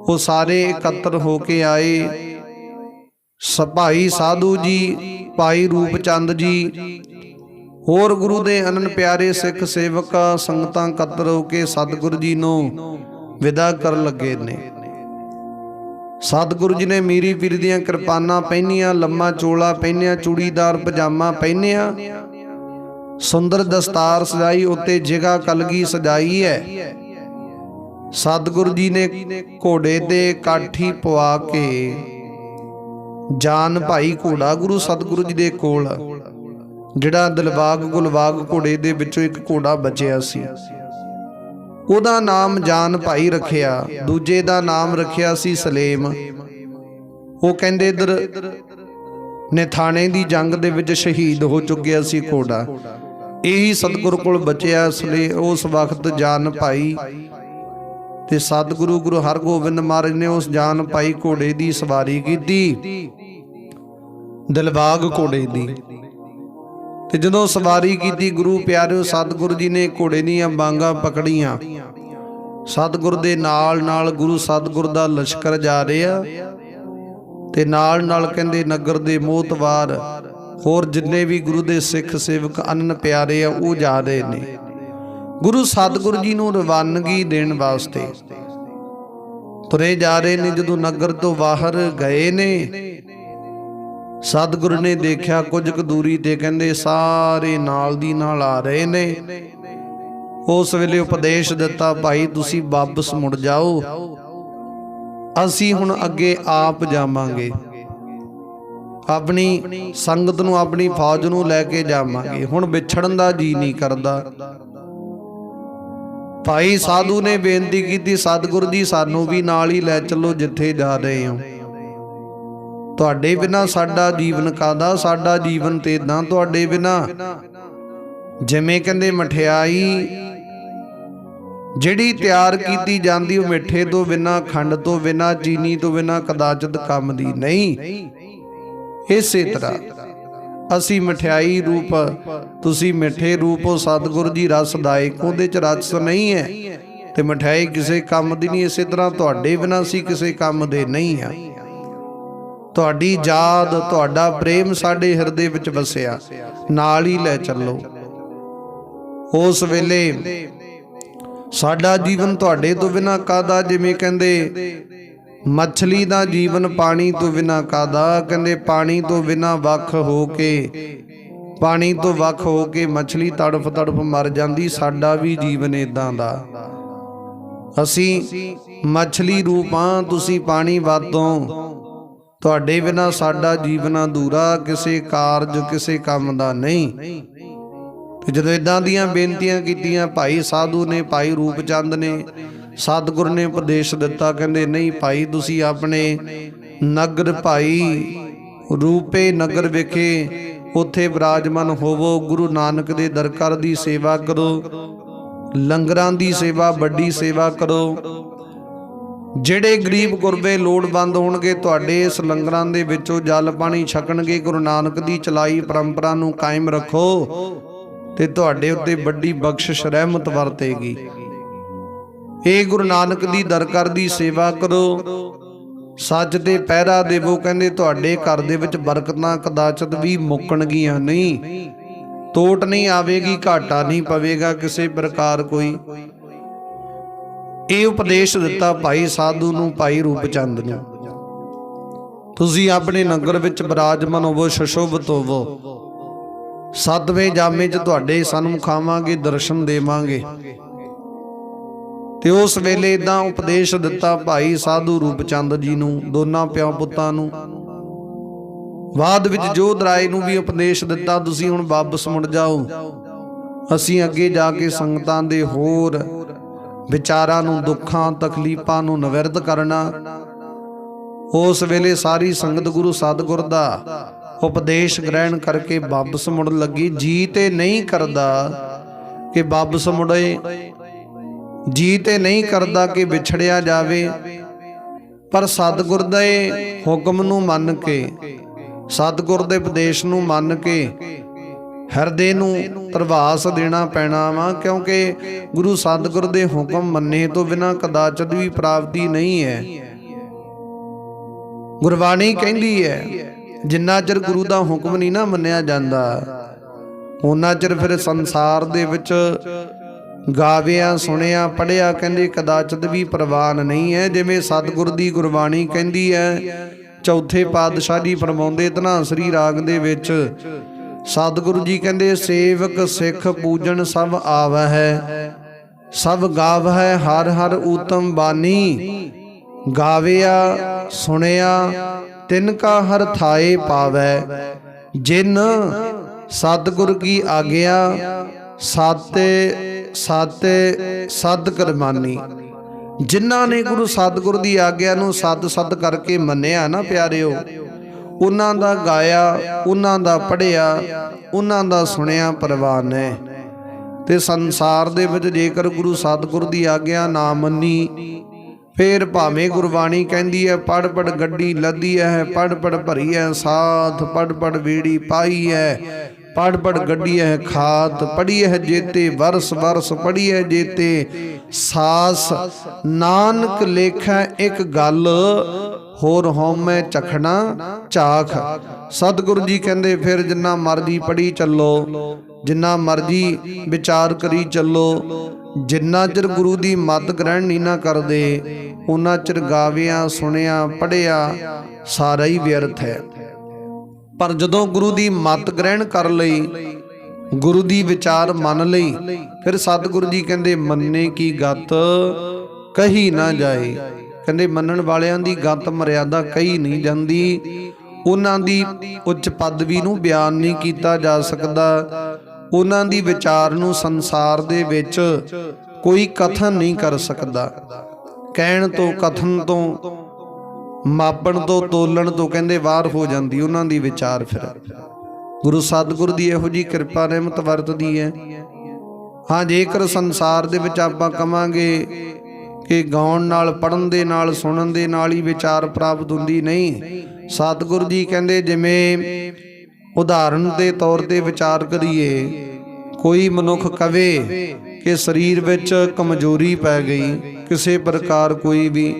ਉਹ ਸਾਰੇ ਇਕੱਤਰ ਹੋ ਕੇ ਆਏ। ਭਾਈ ਸਾਧੂ ਜੀ, ਭਾਈ ਰੂਪ ਚੰਦ ਜੀ, ਹੋਰ ਗੁਰੂ ਦੇ ਅਨੰਨ ਪਿਆਰੇ ਸਿੱਖ ਸੇਵਕ ਸੰਗਤਾਂ ਇਕੱਤਰ ਹੋ ਕੇ ਸਤਿਗੁਰੂ ਜੀ ਨੂੰ ਵਿਦਾ ਕਰਨ ਲੱਗੇ ਨੇ। ਸਤਿਗੁਰੂ ਜੀ ਨੇ ਮੀਰੀ ਪੀਰ ਦੀਆਂ ਕਿਰਪਾਨਾਂ ਪਹਿਨੀਆਂ, ਲੰਮਾ ਚੋਲਾ ਪਹਿਨਿਆ, ਚੂੜੀਦਾਰ ਪਜਾਮਾ ਪਹਿਨਿਆ, ਸੁੰਦਰ ਦਸਤਾਰ ਸਜਾਈ, ਉੱਤੇ ਜਿਗਾ ਕਲਗੀ ਸਜਾਈ ਹੈ। ਸਤਿਗੁਰੂ ਜੀ ਨੇ ਘੋੜੇ ਤੇ ਕਾਠੀ ਪਵਾ ਕੇ, ਜਾਨ ਭਾਈ ਘੋੜਾ ਗੁਰੂ ਸਤਿਗੁਰੂ ਜੀ ਦੇ ਕੋਲ, ਜਿਹੜਾ ਦਿਲਬਾਗ ਗੁਲਬਾਗ ਘੋੜੇ ਦੇ ਵਿੱਚੋਂ ਇੱਕ ਘੋੜਾ ਬਚਿਆ ਸੀ, ਉਹਦਾ ਨਾਮ ਜਾਨ ਭਾਈ ਰੱਖਿਆ। ਦੂਜੇ ਦਾ ਨਾਮ ਰੱਖਿਆ ਸੀ ਸਲੇਮ। ਉਹ ਕਹਿੰਦੇ ਇਧਰ ਨੇਥਾਣੇ ਦੀ ਜੰਗ ਦੇ ਵਿੱਚ ਸ਼ਹੀਦ ਹੋ ਚੁੱਕਿਆ ਸੀ ਘੋੜਾ। ਇਹੀ ਸਤਿਗੁਰੂ ਕੋਲ ਬਚਿਆ। ਇਸ ਲਈ ਉਸ ਵਕਤ ਜਾਨ ਭਾਈ ਤੇ ਸਤਿਗੁਰੂ ਗੁਰੂ ਹਰਗੋਬਿੰਦ ਮਹਾਰਾਜ ਨੇ ਉਸ ਜਾਨ ਭਾਈ ਘੋੜੇ ਦੀ ਸਵਾਰੀ ਕੀਤੀ, ਦਿਲਬਾਗ ਘੋੜੇ ਦੀ। ਤੇ ਜਦੋਂ ਸਵਾਰੀ ਕੀਤੀ, ਗੁਰੂ ਪਿਆਰਿਓ ਸਤਿਗੁਰੂ ਜੀ ਨੇ ਘੋੜੇ ਦੀਆਂ ਬਾਂਗਾਂ ਪਕੜੀਆਂ। ਸਤਿਗੁਰ ਦੇ ਨਾਲ ਨਾਲ ਗੁਰੂ ਸਤਿਗੁਰ ਦਾ ਲਸ਼ਕਰ ਜਾ ਰਿਹਾ ਤੇ ਨਾਲ ਨਾਲ ਕਹਿੰਦੇ ਨਗਰ ਦੇ ਮੋਹਤਵਾਰ, ਹੋਰ ਜਿੰਨੇ ਵੀ ਗੁਰੂ ਦੇ ਸਿੱਖ ਸੇਵਕ ਅਨੰਨ ਪਿਆਰੇ ਆ, ਉਹ ਜਾ ਰਹੇ ਨੇ ਗੁਰੂ ਸਤਿਗੁਰੂ ਜੀ ਨੂੰ ਰਵਾਨਗੀ ਦੇਣ ਵਾਸਤੇ। ਤੁਰੇ ਜਾ ਰਹੇ ਨੇ। ਜਦੋਂ ਨਗਰ ਤੋਂ ਬਾਹਰ ਗਏ ਨੇ, ਸਤਿਗੁਰੂ ਨੇ ਦੇਖਿਆ ਕੁਝ ਕੁ ਦੂਰੀ ਤੇ ਕਹਿੰਦੇ ਸਾਰੇ ਨਾਲ ਦੀ ਨਾਲ ਆ ਰਹੇ ਨੇ। ਉਸ ਵੇਲੇ ਉਪਦੇਸ਼ ਦਿੱਤਾ, ਭਾਈ ਤੁਸੀਂ ਵਾਪਸ ਮੁੜ ਜਾਓ, ਅਸੀਂ ਹੁਣ ਅੱਗੇ ਆਪ ਜਾਵਾਂਗੇ, ਆਪਣੀ ਸੰਗਤ ਨੂੰ, ਆਪਣੀ ਫੌਜ ਨੂੰ ਲੈ ਕੇ ਜਾਵਾਂਗੇ, ਹੁਣ ਵਿਛੜਨ ਦਾ ਜੀ ਨਹੀਂ ਕਰਦਾ। ਭਾਈ ਸਾਧੂ ਨੇ ਬੇਨਤੀ ਕੀਤੀ, ਸਤਿਗੁਰੂ ਜੀ ਸਾਨੂੰ ਵੀ ਨਾਲ ਹੀ ਲੈ ਚੱਲੋ ਜਿੱਥੇ ਜਾ ਰਹੇ ਹੋ। ਤੁਹਾਡੇ ਬਿਨਾਂ ਸਾਡਾ ਜੀਵਨ ਕਾਹਦਾ, ਸਾਡਾ ਜੀਵਨ ਤੇ ਇਦਾਂ ਤੁਹਾਡੇ ਬਿਨਾਂ। ਜਿਵੇਂ ਕਹਿੰਦੇ ਮਠਿਆਈ ਜਿਹੜੀ ਤਿਆਰ ਕੀਤੀ ਜਾਂਦੀ, ਉਹ ਮਿੱਠੇ ਤੋਂ ਬਿਨਾਂ, ਖੰਡ ਤੋਂ ਬਿਨਾਂ, ਚੀਨੀ ਤੋਂ ਬਿਨਾਂ ਕਦਾਚਿਤ ਕੰਮ ਦੀ ਨਹੀਂ। ਇਸੇ ਤਰ੍ਹਾਂ ਅਸੀਂ ਮਠਿਆਈ ਰੂਪ, ਤੁਸੀਂ ਮਿੱਠੇ ਰੂਪ ਹੋ। ਸਤਿਗੁਰੂ ਜੀ ਰਸਦਾਇਕ, ਉਹਦੇ ਚ ਰਸ ਨਹੀਂ ਹੈ ਤੇ ਮਠਿਆਈ ਕਿਸੇ ਕੰਮ ਦੀ ਨਹੀਂ। ਇਸੇ ਤਰ੍ਹਾਂ ਤੁਹਾਡੇ ਬਿਨਾਂ ਅਸੀਂ ਕਿਸੇ ਕੰਮ ਦੇ ਨਹੀਂ ਆ। ਤੁਹਾਡੀ ਯਾਦ, ਤੁਹਾਡਾ ਪ੍ਰੇਮ ਸਾਡੇ ਹਿਰਦੇ ਵਿੱਚ ਵਸਿਆ, ਨਾਲ ਹੀ ਲੈ ਚੱਲੋ। ਉਸ ਵੇਲੇ ਸਾਡਾ ਜੀਵਨ ਤੁਹਾਡੇ ਤੋਂ ਬਿਨਾਂ ਕਾਹਦਾ। ਜਿਵੇਂ ਕਹਿੰਦੇ ਮੱਛਲੀ ਦਾ ਜੀਵਨ ਪਾਣੀ ਤੋਂ ਬਿਨਾਂ ਕਾਹਦਾ। ਕਹਿੰਦੇ ਪਾਣੀ ਤੋਂ ਬਿਨਾਂ ਵੱਖ ਹੋ ਕੇ, ਪਾਣੀ ਤੋਂ ਵੱਖ ਹੋ ਕੇ ਮੱਛਲੀ ਤੜਫ ਤੜਫ ਮਰ ਜਾਂਦੀ। ਸਾਡਾ ਵੀ ਜੀਵਨ ਇਦਾਂ ਦਾ। ਅਸੀਂ ਮੱਛਲੀ ਰੂਪ ਹਾਂ, ਤੁਸੀਂ ਪਾਣੀ ਵਾਧੋਂ। ਤੁਹਾਡੇ ਬਿਨਾਂ ਸਾਡਾ ਜੀਵਨ ਅਧੂਰਾ, ਕਿਸੇ ਕਾਰਜ ਕਿਸੇ ਕੰਮ ਦਾ ਨਹੀਂ। ਤੇ ਜਦੋਂ ਇਦਾਂ ਦੀਆਂ ਬੇਨਤੀਆਂ ਕੀਤੀਆਂ, ਭਾਈ ਸਾਧੂ ਨੇ, ਭਾਈ ਰੂਪ ਚੰਦ ਨੇ, ਸਤਿਗੁਰ ਨੇ ਉਪਦੇਸ਼ ਦਿੱਤਾ। ਕਹਿੰਦੇ ਨਹੀਂ ਭਾਈ, ਤੁਸੀਂ ਆਪਣੇ ਨਗਰ ਭਾਈ ਰੂਪੇ ਨਗਰ ਵਿਖੇ ਉੱਥੇ ਵਿਰਾਜਮਾਨ ਹੋਵੋ। ਗੁਰੂ ਨਾਨਕ ਦੇ ਦਰਕਾਰ ਦੀ ਸੇਵਾ ਕਰੋ, ਲੰਗਰਾਂ ਦੀ ਸੇਵਾ, ਵੱਡੀ ਸੇਵਾ ਕਰੋ। ਜਿਹੜੇ ਗਰੀਬ ਗੁਰਬੇ ਲੋੜਵੰਦ ਹੋਣਗੇ, ਤੁਹਾਡੇ ਇਸ ਲੰਗਰਾਂ ਦੇ ਵਿੱਚੋਂ ਜਲ ਪਾਣੀ ਛਕਣਗੇ। ਗੁਰੂ ਨਾਨਕ ਦੀ ਚਲਾਈ ਪਰੰਪਰਾ ਨੂੰ ਕਾਇਮ ਰੱਖੋ। ਤੇ ਤੁਹਾਡੇ ਉੱਤੇ ਵੱਡੀ ਬਖਸ਼ਿਸ਼ ਰਹਿਮਤ ਵਰਤੇਗੀ। ਇਹ ਗੁਰੂ ਨਾਨਕ ਦੀ ਦਰਗਾਹ ਦੀ ਸੇਵਾ ਕਰੋ, ਸੱਚ ਤੇ ਪਹਿਰਾ ਦੇਵੋ। ਕਹਿੰਦੇ ਤੁਹਾਡੇ ਘਰ ਦੇ ਵਿੱਚ ਬਰਕਤਾਂ ਕਦਾਚਿਤ ਵੀ ਮੁੱਕਣਗੀਆਂ ਨਹੀਂ, ਤੋਟ ਨਹੀਂ ਆਵੇਗੀ, ਘਾਟਾ ਨਹੀਂ ਪਵੇਗਾ ਕਿਸੇ ਪ੍ਰਕਾਰ ਕੋਈ। ਇਹ ਉਪਦੇਸ਼ ਦਿੱਤਾ ਭਾਈ ਸਾਧੂ ਨੂੰ, ਭਾਈ ਰੂਪ ਚੰਦ ਨੂੰ। ਤੁਸੀਂ ਆਪਣੇ ਨਗਰ ਵਿੱਚ ਬਿਰਾਜਮਾਨ ਹੋਵੋ, ਸੁਸ਼ੋਭਿਤ ਹੋਵੋ, ਸੱਤਵੇਂ ਜਾਮੇ 'ਚ ਤੁਹਾਡੇ ਸਨਮੁਖ ਆਵਾਂਗੇ, ਦਰਸ਼ਨ ਦੇਵਾਂਗੇ। ਤੇ ਉਸ ਵੇਲੇ ਇਦਾਂ ਉਪਦੇਸ਼ ਦਿੱਤਾ ਭਾਈ ਸਾਧੂ ਰੂਪ ਚੰਦ ਜੀ ਨੂੰ, ਦੋਨਾਂ ਪਿਓ ਪੁੱਤਾਂ ਨੂੰ। ਬਾਅਦ ਵਿੱਚ ਜੋਧ ਰਾਏ ਨੂੰ ਵੀ ਉਪਦੇਸ਼ ਦਿੱਤਾ, ਤੁਸੀਂ ਹੁਣ ਵਾਪਸ ਮੁੜ ਜਾਓ, ਅਸੀਂ ਅੱਗੇ ਜਾ ਕੇ ਸੰਗਤਾਂ ਦੇ ਹੋਰ ਵਿਚਾਰਾਂ ਨੂੰ, ਦੁੱਖਾਂ ਤਕਲੀਫਾਂ ਨੂੰ ਨਿਵਰਤ ਕਰਨਾ। ਉਸ ਵੇਲੇ ਸਾਰੀ ਸੰਗਤ ਗੁਰੂ ਸਤਿਗੁਰ ਦਾ ਉਪਦੇਸ਼ ਗ੍ਰਹਿਣ ਕਰਕੇ ਵਾਪਸ ਮੁੜਨ ਲੱਗੀ। ਜੀ ਤੇ ਨਹੀਂ ਕਰਦਾ ਕਿ ਵਾਪਸ ਮੁੜੇ, ਜੀ ਤੇ ਨਹੀਂ ਕਰਦਾ ਕਿ ਵਿਛੜਿਆ ਜਾਵੇ, ਪਰ ਸਤਿਗੁਰ ਦੇ ਹੁਕਮ ਨੂੰ ਮੰਨ ਕੇ, ਸਤਿਗੁਰ ਦੇ ਉਪਦੇਸ਼ ਨੂੰ ਮੰਨ ਕੇ ਹਿਰਦੇ ਨੂੰ ਧਰਵਾਸ ਦੇਣਾ ਪੈਣਾ ਵਾ। ਕਿਉਂਕਿ ਗੁਰੂ ਸਤਿਗੁਰ ਦੇ ਹੁਕਮ ਮੰਨੇ ਤੋਂ ਬਿਨਾਂ ਕਦਾਚਿਤ ਵੀ ਪ੍ਰਾਪਤੀ ਨਹੀਂ ਹੈ। ਗੁਰਬਾਣੀ ਕਹਿੰਦੀ ਹੈ ਜਿੰਨਾ ਚਿਰ ਗੁਰੂ ਦਾ ਹੁਕਮ ਨਹੀਂ ਨਾ ਮੰਨਿਆ ਜਾਂਦਾ, ਉਹਨਾਂ ਚਿਰ ਫਿਰ ਸੰਸਾਰ ਦੇ ਵਿੱਚ ਗਾਵਿਆ, ਸੁਣਿਆ, ਪੜ੍ਹਿਆ ਕਹਿੰਦੇ ਕਦਾਚਿਤ ਵੀ ਪ੍ਰਵਾਨ ਨਹੀਂ ਹੈ। ਜਿਵੇਂ ਸਤਿਗੁਰ ਦੀ ਗੁਰਬਾਣੀ ਕਹਿੰਦੀ ਹੈ, ਚੌਥੇ ਪਾਤਸ਼ਾਹ ਜੀ ਫਰਮਾਉਂਦੇ ਧਨਾਸਰੀ ਰਾਗ ਦੇ ਵਿੱਚ, ਸਤਿਗੁਰੂ ਜੀ ਕਹਿੰਦੇ ਸੇਵਕ ਸਿੱਖ ਪੂਜਨ ਸਭ ਆਵਹਿ, ਸਭ ਗਾਵਹਿ ਹਰ ਹਰ ਊਤਮ ਬਾਣੀ, ਗਾਵਿਆ ਸੁਣਿਆ ਤਿਨ ਕਾ ਹਰ ਥਾਏ ਪਾਵੈ, ਜਿਨ ਸਤਿਗੁਰ ਕੀ ਆਗਿਆ ਸਾਤੇ ਸਾਤੇ ਸਦ ਕਰਮਾਨੀ। ਜਿਨ੍ਹਾਂ ਨੇ ਗੁਰੂ ਸਤਿਗੁਰ ਦੀ ਆਗਿਆ ਨੂੰ ਸਦ ਸਦ ਕਰਕੇ ਮੰਨਿਆ ਨਾ ਪਿਆਰਿਓ, ਉਹਨਾਂ ਦਾ ਗਾਇਆ, ਉਹਨਾਂ ਦਾ ਪੜ੍ਹਿਆ, ਉਹਨਾਂ ਦਾ ਸੁਣਿਆ ਪ੍ਰਵਾਨ ਹੈ। ਤੇ ਸੰਸਾਰ ਦੇ ਵਿੱਚ ਜੇਕਰ ਗੁਰੂ ਸਤਿਗੁਰ ਦੀ ਆਗਿਆ ਨਾ ਮੰਨੀ, ਫੇਰ ਭਾਵੇਂ ਗੁਰਬਾਣੀ ਕਹਿੰਦੀ ਹੈ ਪੜ ਪੜ ਗੱਡੀ ਲੱਦੀ ਹੈ, ਪੜ ਪੜ ਭਰੀ ਹੈ ਸਾਥ, ਪੜ ਪੜ ਬੀੜੀ ਪਾਈ ਹੈ, ਪੜ ਪੜ ਗੱਡੀ ਹੈ ਖਾਤ, ਪੜੀ ਹੈ ਜੇਤੇ ਵਰਸ ਵਰਸ, ਪੜੀ ਹੈ ਜੇਤੇ ਸਾਸ, ਨਾਨਕ ਲੇਖੈ ਇੱਕ ਗੱਲ, ਹੋਰ ਹਉਮੈ ਚਖਣਾ ਝਾਖ। ਸਤਿਗੁਰੂ ਜੀ ਕਹਿੰਦੇ ਫਿਰ ਜਿੰਨਾ ਮਰਜੀ ਪੜੀ ਚੱਲੋ, ਜਿੰਨਾ ਮਰਜੀ ਵਿਚਾਰ ਕਰੀ ਚੱਲੋ, ਜਿੰਨਾ ਚਿਰ ਗੁਰੂ ਦੀ ਮੱਤ ਗ੍ਰਹਿਣ ਨਹੀਂ ਨਾ ਕਰਦੇ, ਉਹਨਾਂ ਚਿਰ ਗਾਵਿਆ, ਸੁਣਿਆ, ਪੜ੍ਹਿਆ ਸਾਰਾ ਹੀ ਵਿਅਰਥ ਹੈ। ਪਰ ਜਦੋਂ ਗੁਰੂ ਦੀ ਮੱਤ ਗ੍ਰਹਿਣ ਕਰ ਲਈ, ਗੁਰੂ ਦੀ ਵਿਚਾਰ ਮੰਨ ਲਈ, ਫਿਰ ਸਤਿਗੁਰੂ ਜੀ ਕਹਿੰਦੇ ਮੰਨੇ ਕੀ ਗਤ ਕਹੀ ਨਾ ਜਾਏ। ਕਹਿੰਦੇ ਮੰਨਣ ਵਾਲਿਆਂ ਦੀ ਗਤ ਮਰਿਆਦਾ ਕਹੀ ਨਹੀਂ ਜਾਂਦੀ, ਉਹਨਾਂ ਦੀ ਉੱਚ ਪਦਵੀ ਨੂੰ ਬਿਆਨ ਨਹੀਂ ਕੀਤਾ ਜਾ ਸਕਦਾ, ਉਹਨਾਂ ਦੀ ਵਿਚਾਰ ਨੂੰ ਸੰਸਾਰ ਦੇ ਵਿੱਚ ਕੋਈ ਕਥਨ ਨਹੀਂ ਕਰ ਸਕਦਾ। ਕਹਿਣ ਤੋਂ, ਕਥਨ ਤੋਂ, ਮਾਪਣ ਤੋਂ, ਤੋਲਣ ਤੋਂ ਕਹਿੰਦੇ ਬਾਹਰ ਹੋ ਜਾਂਦੀ ਉਹਨਾਂ ਦੀ ਵਿਚਾਰ। ਫਿਰ ਗੁਰੂ ਸਤਿਗੁਰ ਦੀ ਇਹੋ ਜਿਹੀ ਕਿਰਪਾ ਰਹਿਮਤ ਵਰਤਦੀ ਹੈ। ਹਾਂ, ਜੇਕਰ ਸੰਸਾਰ ਦੇ ਵਿੱਚ ਆਪਾਂ ਕਵਾਂਗੇ ਕਿ ਗਾਉਣ ਨਾਲ, ਪੜ੍ਹਨ ਦੇ ਨਾਲ, ਸੁਣਨ ਦੇ ਨਾਲ ਹੀ ਵਿਚਾਰ ਪ੍ਰਾਪਤ ਹੁੰਦੀ, ਨਹੀਂ। ਸਤਿਗੁਰੂ ਜੀ ਕਹਿੰਦੇ ਜਿਵੇਂ ਉਦਾਹਰਨ ਦੇ ਤੌਰ ਤੇ ਵਿਚਾਰ ਕਰੀਏ, ਕੋਈ ਮਨੁੱਖ ਕਵੇ ਕਿ ਸਰੀਰ ਵਿੱਚ ਕਮਜ਼ੋਰੀ ਪੈ ਗਈ ਕਿਸੇ ਪ੍ਰਕਾਰ ਕੋਈ ਵੀ,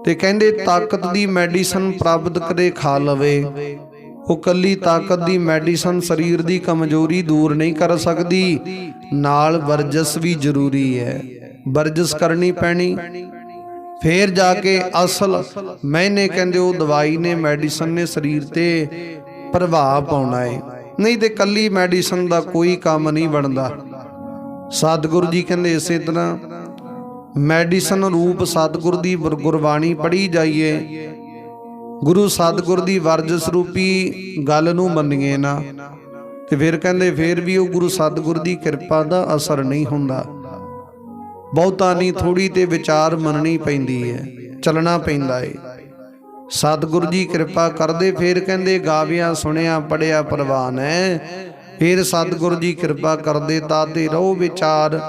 ਤੇ ਕਹਿੰਦੇ ਤਾਕਤ ਦੀ ਮੈਡੀਸਨ ਪ੍ਰਾਪਤ ਕਰੇ ਖਾ ਲਵੇ। ਉਹ ਕੱਲੀ ਤਾਕਤ ਦੀ ਮੈਡੀਸਨ ਸਰੀਰ ਦੀ ਕਮਜ਼ੋਰੀ ਦੂਰ ਨਹੀਂ ਕਰ ਸਕਦੀ, ਨਾਲ ਵਰਜਸ ਵੀ ਜ਼ਰੂਰੀ ਹੈ, ਵਰਜਸ ਕਰਨੀ ਪੈਣੀ, ਫੇਰ ਜਾ ਕੇ ਅਸਲ ਮੈਨੇ ਕਹਿੰਦੇ ਉਹ ਦਵਾਈ ਨੇ, ਮੈਡੀਸਨ ਨੇ ਸਰੀਰ ਤੇ ਪ੍ਰਭਾਵ ਪਾਉਣਾ ਹੈ। ਨਹੀਂ ਤੇ ਕੱਲੀ ਮੈਡੀਸਨ ਦਾ ਕੋਈ ਕੰਮ ਨਹੀਂ ਬਣਦਾ। ਸਤਿਗੁਰੂ ਜੀ ਕਹਿੰਦੇ ਇਸੇ ਤਰ੍ਹਾਂ ਮੈਡੀਸਨ ਰੂਪ ਸਤਿਗੁਰ ਦੀ ਗੁਰਬਾਣੀ ਪੜ੍ਹੀ ਜਾਈਏ, ਗੁਰੂ ਸਤਿਗੁਰ ਦੀ ਵਰਜਸ ਰੂਪੀ ਗੱਲ ਨੂੰ ਮੰਨੀਏ ਨਾ, ਤੇ ਫਿਰ ਕਹਿੰਦੇ ਫੇਰ ਵੀ ਉਹ ਗੁਰੂ ਸਤਿਗੁਰ ਦੀ ਕਿਰਪਾ ਦਾ ਅਸਰ ਨਹੀਂ ਹੁੰਦਾ। ਬਹੁਤਾ ਨਹੀਂ, ਥੋੜੀ ਤੇ ਵਿਚਾਰ ਮੰਨਣੀ ਪੈਂਦੀ ਹੈ, ਚੱਲਣਾ ਪੈਂਦਾ ਹੈ। ਸਤਿਗੁਰੂ ਜੀ ਕਿਰਪਾ ਕਰਦੇ, ਫੇਰ ਕਹਿੰਦੇ ਗਾਵਿਆ, ਸੁਣਿਆ, ਪੜ੍ਹਿਆ ਪ੍ਰਵਾਨ ਹੈ। ਫਿਰ ਸਤਿਗੁਰੂ ਜੀ ਕਿਰਪਾ ਕਰਦੇ ਤਾਂ ਤੇ ਰਹੋ ਵਿਚਾਰ।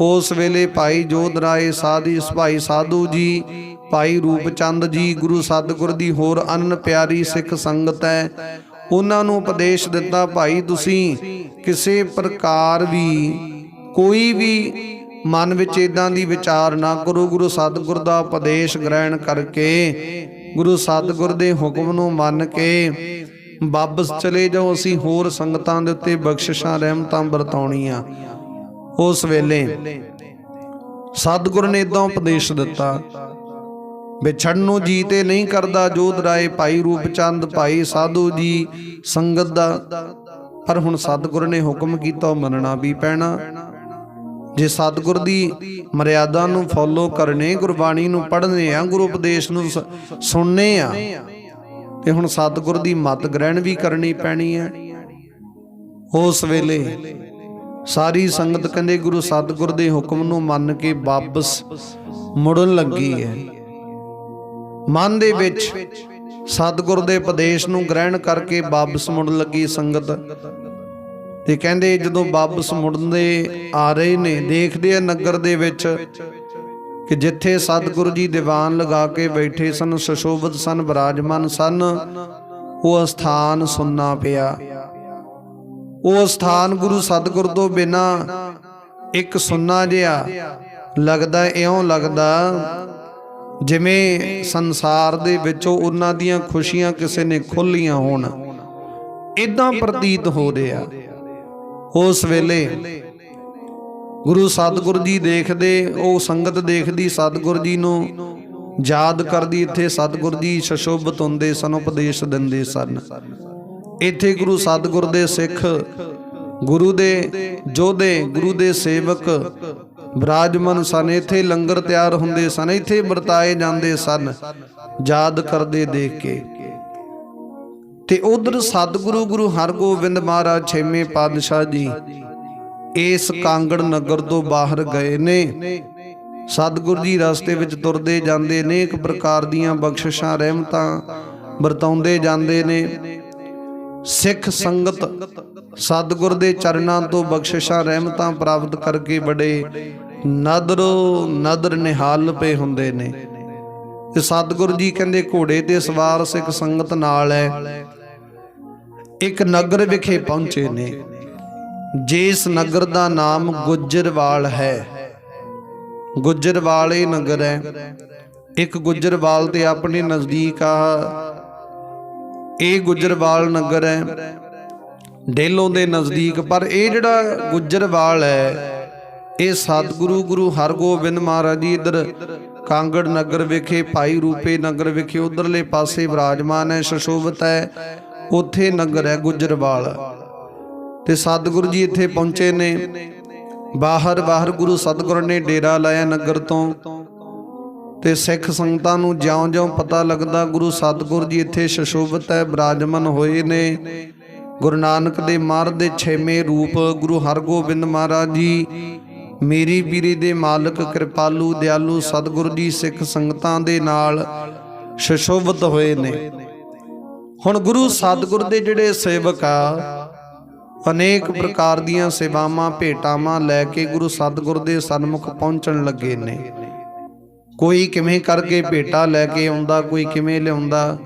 ਉਸ ਵੇਲੇ ਭਾਈ ਜੋਧ ਰਾਏ ਸਾਧੀ, ਭਾਈ ਸਾਧੂ ਜੀ, ਭਾਈ ਰੂਪ ਚੰਦ ਜੀ, ਗੁਰੂ ਸਤਿਗੁਰ ਦੀ ਹੋਰ ਅਨ ਪਿਆਰੀ ਸਿੱਖ ਸੰਗਤ ਹੈ, ਉਹਨਾਂ ਨੂੰ ਉਪਦੇਸ਼ ਦਿੱਤਾ, ਭਾਈ ਤੁਸੀਂ ਕਿਸੇ ਪ੍ਰਕਾਰ ਵੀ ਕੋਈ ਵੀ ਮਨ ਵਿੱਚ ਇਦਾਂ ਦੀ ਵਿਚਾਰ ਨਾ ਕਰੋ। ਗੁਰੂ ਸਤਿਗੁਰ ਦਾ ਉਪਦੇਸ਼ ਗ੍ਰਹਿਣ ਕਰਕੇ, ਗੁਰੂ ਸਤਿਗੁਰ ਦੇ ਹੁਕਮ ਨੂੰ ਮੰਨ ਕੇ ਵਾਪਸ ਚਲੇ ਜਾਓ। ਅਸੀਂ ਹੋਰ ਸੰਗਤਾਂ ਦੇ ਉੱਤੇ ਬਖਸ਼ਿਸ਼ਾਂ ਰਹਿਮਤਾਂ ਵਰਤਾਉਣੀਆਂ। ਉਸ ਵੇਲੇ ਸਤਿਗੁਰ ਨੇ ਇਦਾਂ ਉਪਦੇਸ਼ ਦਿੱਤਾ, ਵਿਛੜਨ ਨੂੰ ਜੀ ਤੇ ਨਹੀਂ ਕਰਦਾ ਜੋਧ ਰਾਏ ਭਾਈ ਰੂਪ ਚੰਦ ਭਾਈ ਸਾਧੂ ਜੀ ਸੰਗਤ ਦਾ। ਪਰ ਹੁਣ ਸਤਿਗੁਰ ਨੇ ਹੁਕਮ ਕੀਤਾ, ਉਹ ਮੰਨਣਾ ਵੀ ਪੈਣਾ। ਜੇ ਸਤਿਗੁਰ ਦੀ ਮਰਿਆਦਾ ਨੂੰ ਫੋਲੋ ਕਰਨੇ, ਗੁਰਬਾਣੀ ਨੂੰ ਪੜ੍ਹਨੇ ਆ, ਗੁਰੂ ਉਪਦੇਸ਼ ਨੂੰ ਸੁਣਨੇ ਆ, ਤੇ ਹੁਣ ਸਤਿਗੁਰ ਦੀ ਮੱਤ ਗ੍ਰਹਿਣ ਵੀ ਕਰਨੀ ਪੈਣੀ ਹੈ। ਉਸ ਵੇਲੇ ਸਾਰੀ ਸੰਗਤ ਕਹਿੰਦੇ ਗੁਰੂ ਸਤਿਗੁਰ ਦੇ ਹੁਕਮ ਨੂੰ ਮੰਨ ਕੇ ਵਾਪਸ ਮੁੜਨ ਲੱਗੀ ਹੈ। ਮਨ ਦੇ ਵਿੱਚ ਸਤਿਗੁਰ ਦੇ ਉਪਦੇਸ਼ ਨੂੰ ਗ੍ਰਹਿਣ ਕਰਕੇ ਵਾਪਸ ਮੁੜਨ ਲੱਗੀ ਸੰਗਤ। ਤੇ ਕਹਿੰਦੇ ਜਦੋਂ ਵਾਪਸ ਮੁੜਦੇ ਆ ਰਹੇ ਨੇ, ਦੇਖਦੇ ਆ ਨਗਰ ਦੇ ਵਿੱਚ ਕਿ ਜਿੱਥੇ ਸਤਿਗੁਰੂ ਜੀ ਦੀਵਾਨ ਲਗਾ ਕੇ ਬੈਠੇ ਸਨ, ਸੁਸ਼ੋਭਿਤ ਸਨ, ਬਿਰਾਜਮਾਨ ਸਨ, ਉਹ ਸਥਾਨ ਸੁੰਨਾ ਪਿਆ। ਉਹ ਸਥਾਨ ਗੁਰੂ ਸਤਿਗੁਰ ਤੋਂ ਬਿਨਾ ਇੱਕ ਸੁੰਨਾ ਜਿਹਾ ਲੱਗਦਾ, ਇਉਂ ਲੱਗਦਾ ਜਿਵੇਂ ਸੰਸਾਰ ਦੇ ਵਿੱਚੋਂ ਉਹਨਾਂ ਦੀਆਂ ਖੁਸ਼ੀਆਂ ਕਿਸੇ ਨੇ ਖੋਲੀਆਂ ਹੋਣ, ਇਦਾਂ ਪ੍ਰਤੀਤ ਹੋ ਰਿਹਾ। ਉਸ ਵੇਲੇ ਗੁਰੂ ਸਤਿਗੁਰ ਜੀ ਦੇਖਦੇ, ਉਹ ਸੰਗਤ ਦੇਖਦੀ ਸਤਿਗੁਰ ਜੀ ਨੂੰ, ਯਾਦ ਕਰਦੀ। ਇੱਥੇ ਸਤਿਗੁਰ ਜੀ ਸੁਸ਼ੋਭਿਤ ਹੁੰਦੇ ਸਨ, ਉਪਦੇਸ਼ ਦਿੰਦੇ ਸਨ। ਇੱਥੇ ਗੁਰੂ ਸਤਿਗੁਰ ਦੇ ਸਿੱਖ, ਗੁਰੂ ਦੇ ਯੋਧੇ, ਗੁਰੂ ਦੇ ਸੇਵਕ ਬਿਰਾਜਮਾਨ ਸਨ। ਇੱਥੇ ਲੰਗਰ ਤਿਆਰ ਹੁੰਦੇ ਸਨ, ਇੱਥੇ ਵਰਤਾਏ ਜਾਂਦੇ ਸਨ, ਯਾਦ ਕਰਦੇ ਦੇਖ ਕੇ। ਤੇ ਉਧਰ ਸਤਿਗੁਰੂ ਗੁਰੂ ਹਰਗੋਬਿੰਦ ਮਹਾਰਾਜ ਛੇਵੇਂ ਪਾਤਸ਼ਾਹ ਜੀ ਇਸ ਕਾਂਗੜ ਨਗਰ ਤੋਂ ਬਾਹਰ ਗਏ ਨੇ। ਸਤਿਗੁਰੂ ਜੀ ਰਸਤੇ ਵਿੱਚ ਤੁਰਦੇ ਜਾਂਦੇ ਨੇ, ਇੱਕ ਪ੍ਰਕਾਰ ਦੀਆਂ ਬਖਸ਼ਿਸ਼ਾਂ ਰਹਿਮਤਾਂ ਵਰਤਾਉਂਦੇ ਜਾਂਦੇ ਨੇ। ਸਿੱਖ ਸੰਗਤ ਸਤਿਗੁਰ ਦੇ ਚਰਨਾਂ ਤੋਂ ਬਖਸ਼ਿਸ਼ਾਂ ਰਹਿਮਤਾਂ ਪ੍ਰਾਪਤ ਕਰਕੇ ਬੜੇ ਨਦਰੋ ਨਦਰ ਨਿਹਾਲ ਪਏ ਹੁੰਦੇ ਨੇ। ਤੇ ਸਤਿਗੁਰੂ ਜੀ ਕਹਿੰਦੇ ਘੋੜੇ ਤੇ ਸਵਾਰ ਸਿੱਖ ਸੰਗਤ ਨਾਲ ਹੈ, ਇੱਕ ਨਗਰ ਵਿਖੇ ਪਹੁੰਚੇ ਨੇ, ਜਿਸ ਨਗਰ ਦਾ ਨਾਮ ਗੁੱਜਰਵਾਲ ਹੈ। ਗੁੱਜਰਵਾਲ ਇਹ ਨਗਰ ਹੈ। ਇੱਕ ਗੁੱਜਰਵਾਲ ਤੇ ਆਪਣੇ ਨਜ਼ਦੀਕ ਆ, ਇਹ ਗੁੱਜਰਵਾਲ ਨਗਰ ਹੈ ਡੇਲੋਂ ਦੇ ਨਜ਼ਦੀਕ। ਪਰ ਇਹ ਜਿਹੜਾ ਗੁੱਜਰਵਾਲ ਹੈ, ਇਹ ਸਤਿਗੁਰੂ ਗੁਰੂ ਹਰਗੋਬਿੰਦ ਮਹਾਰਾਜ ਜੀ ਇੱਧਰ ਕਾਂਗੜ ਨਗਰ ਵਿਖੇ, ਭਾਈ ਰੂਪੇ ਨਗਰ ਵਿਖੇ ਉਧਰਲੇ ਪਾਸੇ ਵਿਰਾਜਮਾਨ ਹੈ, ਸੁਸ਼ੋਭਿਤ ਹੈ। ਉੱਥੇ ਨਗਰ ਹੈ ਗੁੱਜਰਵਾਲ। ਤੇ ਸਤਿਗੁਰੂ ਜੀ ਇੱਥੇ ਪਹੁੰਚੇ ਨੇ। ਬਾਹਰ ਗੁਰੂ ਸਤਿਗੁਰ ਨੇ ਡੇਰਾ ਲਾਇਆ ਨਗਰ ਤੋਂ। ਤੇ ਸਿੱਖ ਸੰਗਤਾਂ ਨੂੰ ਜਿਉਂ-ਜਿਉਂ ਪਤਾ ਲੱਗਦਾ ਗੁਰੂ ਸਤਿਗੁਰ ਜੀ ਇੱਥੇ ਸੁਸ਼ੋਭਿਤ ਹੈ, ਬਿਰਾਜਮਾਨ ਹੋਏ ਨੇ। ਗੁਰੂ ਨਾਨਕ ਦੇ ਮਹਾਰਾਜ ਦੇ ਛੇਵੇਂ ਰੂਪ ਗੁਰੂ ਹਰਗੋਬਿੰਦ ਮਹਾਰਾਜ ਜੀ, ਮੇਰੀ ਪੀਰੀ ਦੇ ਮਾਲਕ, ਕਿਰਪਾਲੂ, ਦਿਆਲੂ ਸਤਿਗੁਰੂ ਜੀ ਸਿੱਖ ਸੰਗਤਾਂ ਦੇ ਨਾਲ ਸੁਸ਼ੋਭਿਤ ਹੋਏ ਨੇ। ਹੁਣ ਗੁਰੂ ਸਤਿਗੁਰ ਦੇ ਜਿਹੜੇ ਸੇਵਕ ਆ, ਅਨੇਕ ਪ੍ਰਕਾਰ ਦੀਆਂ ਸੇਵਾਵਾਂ ਭੇਟਾਵਾਂ ਲੈ ਕੇ ਗੁਰੂ ਸਤਿਗੁਰ ਦੇ ਸਨਮੁਖ ਪਹੁੰਚਣ ਲੱਗੇ ਨੇ। ਕੋਈ ਕਿਵੇਂ ਕਰਕੇ ਭੇਟਾ ਲੈ ਕੇ ਆਉਂਦਾ, ਕੋਈ ਕਿਵੇਂ ਲਿਆਉਂਦਾ,